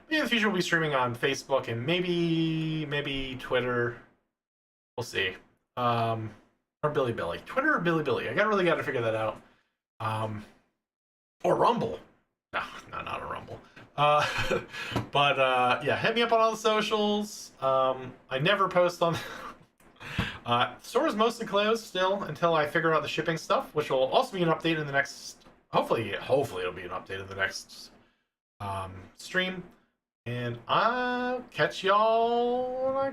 Maybe in the future we'll be streaming on Facebook and maybe Twitter. We'll see. Or Bilibili. Twitter or Bilibili. I really got to figure that out. Or Rumble. No, not a Rumble. But yeah, hit me up on all the socials. I never post on. Store is mostly closed still until I figure out the shipping stuff, which will also be an update in the next. Hopefully it'll be an update in the next stream. And I'll catch y'all.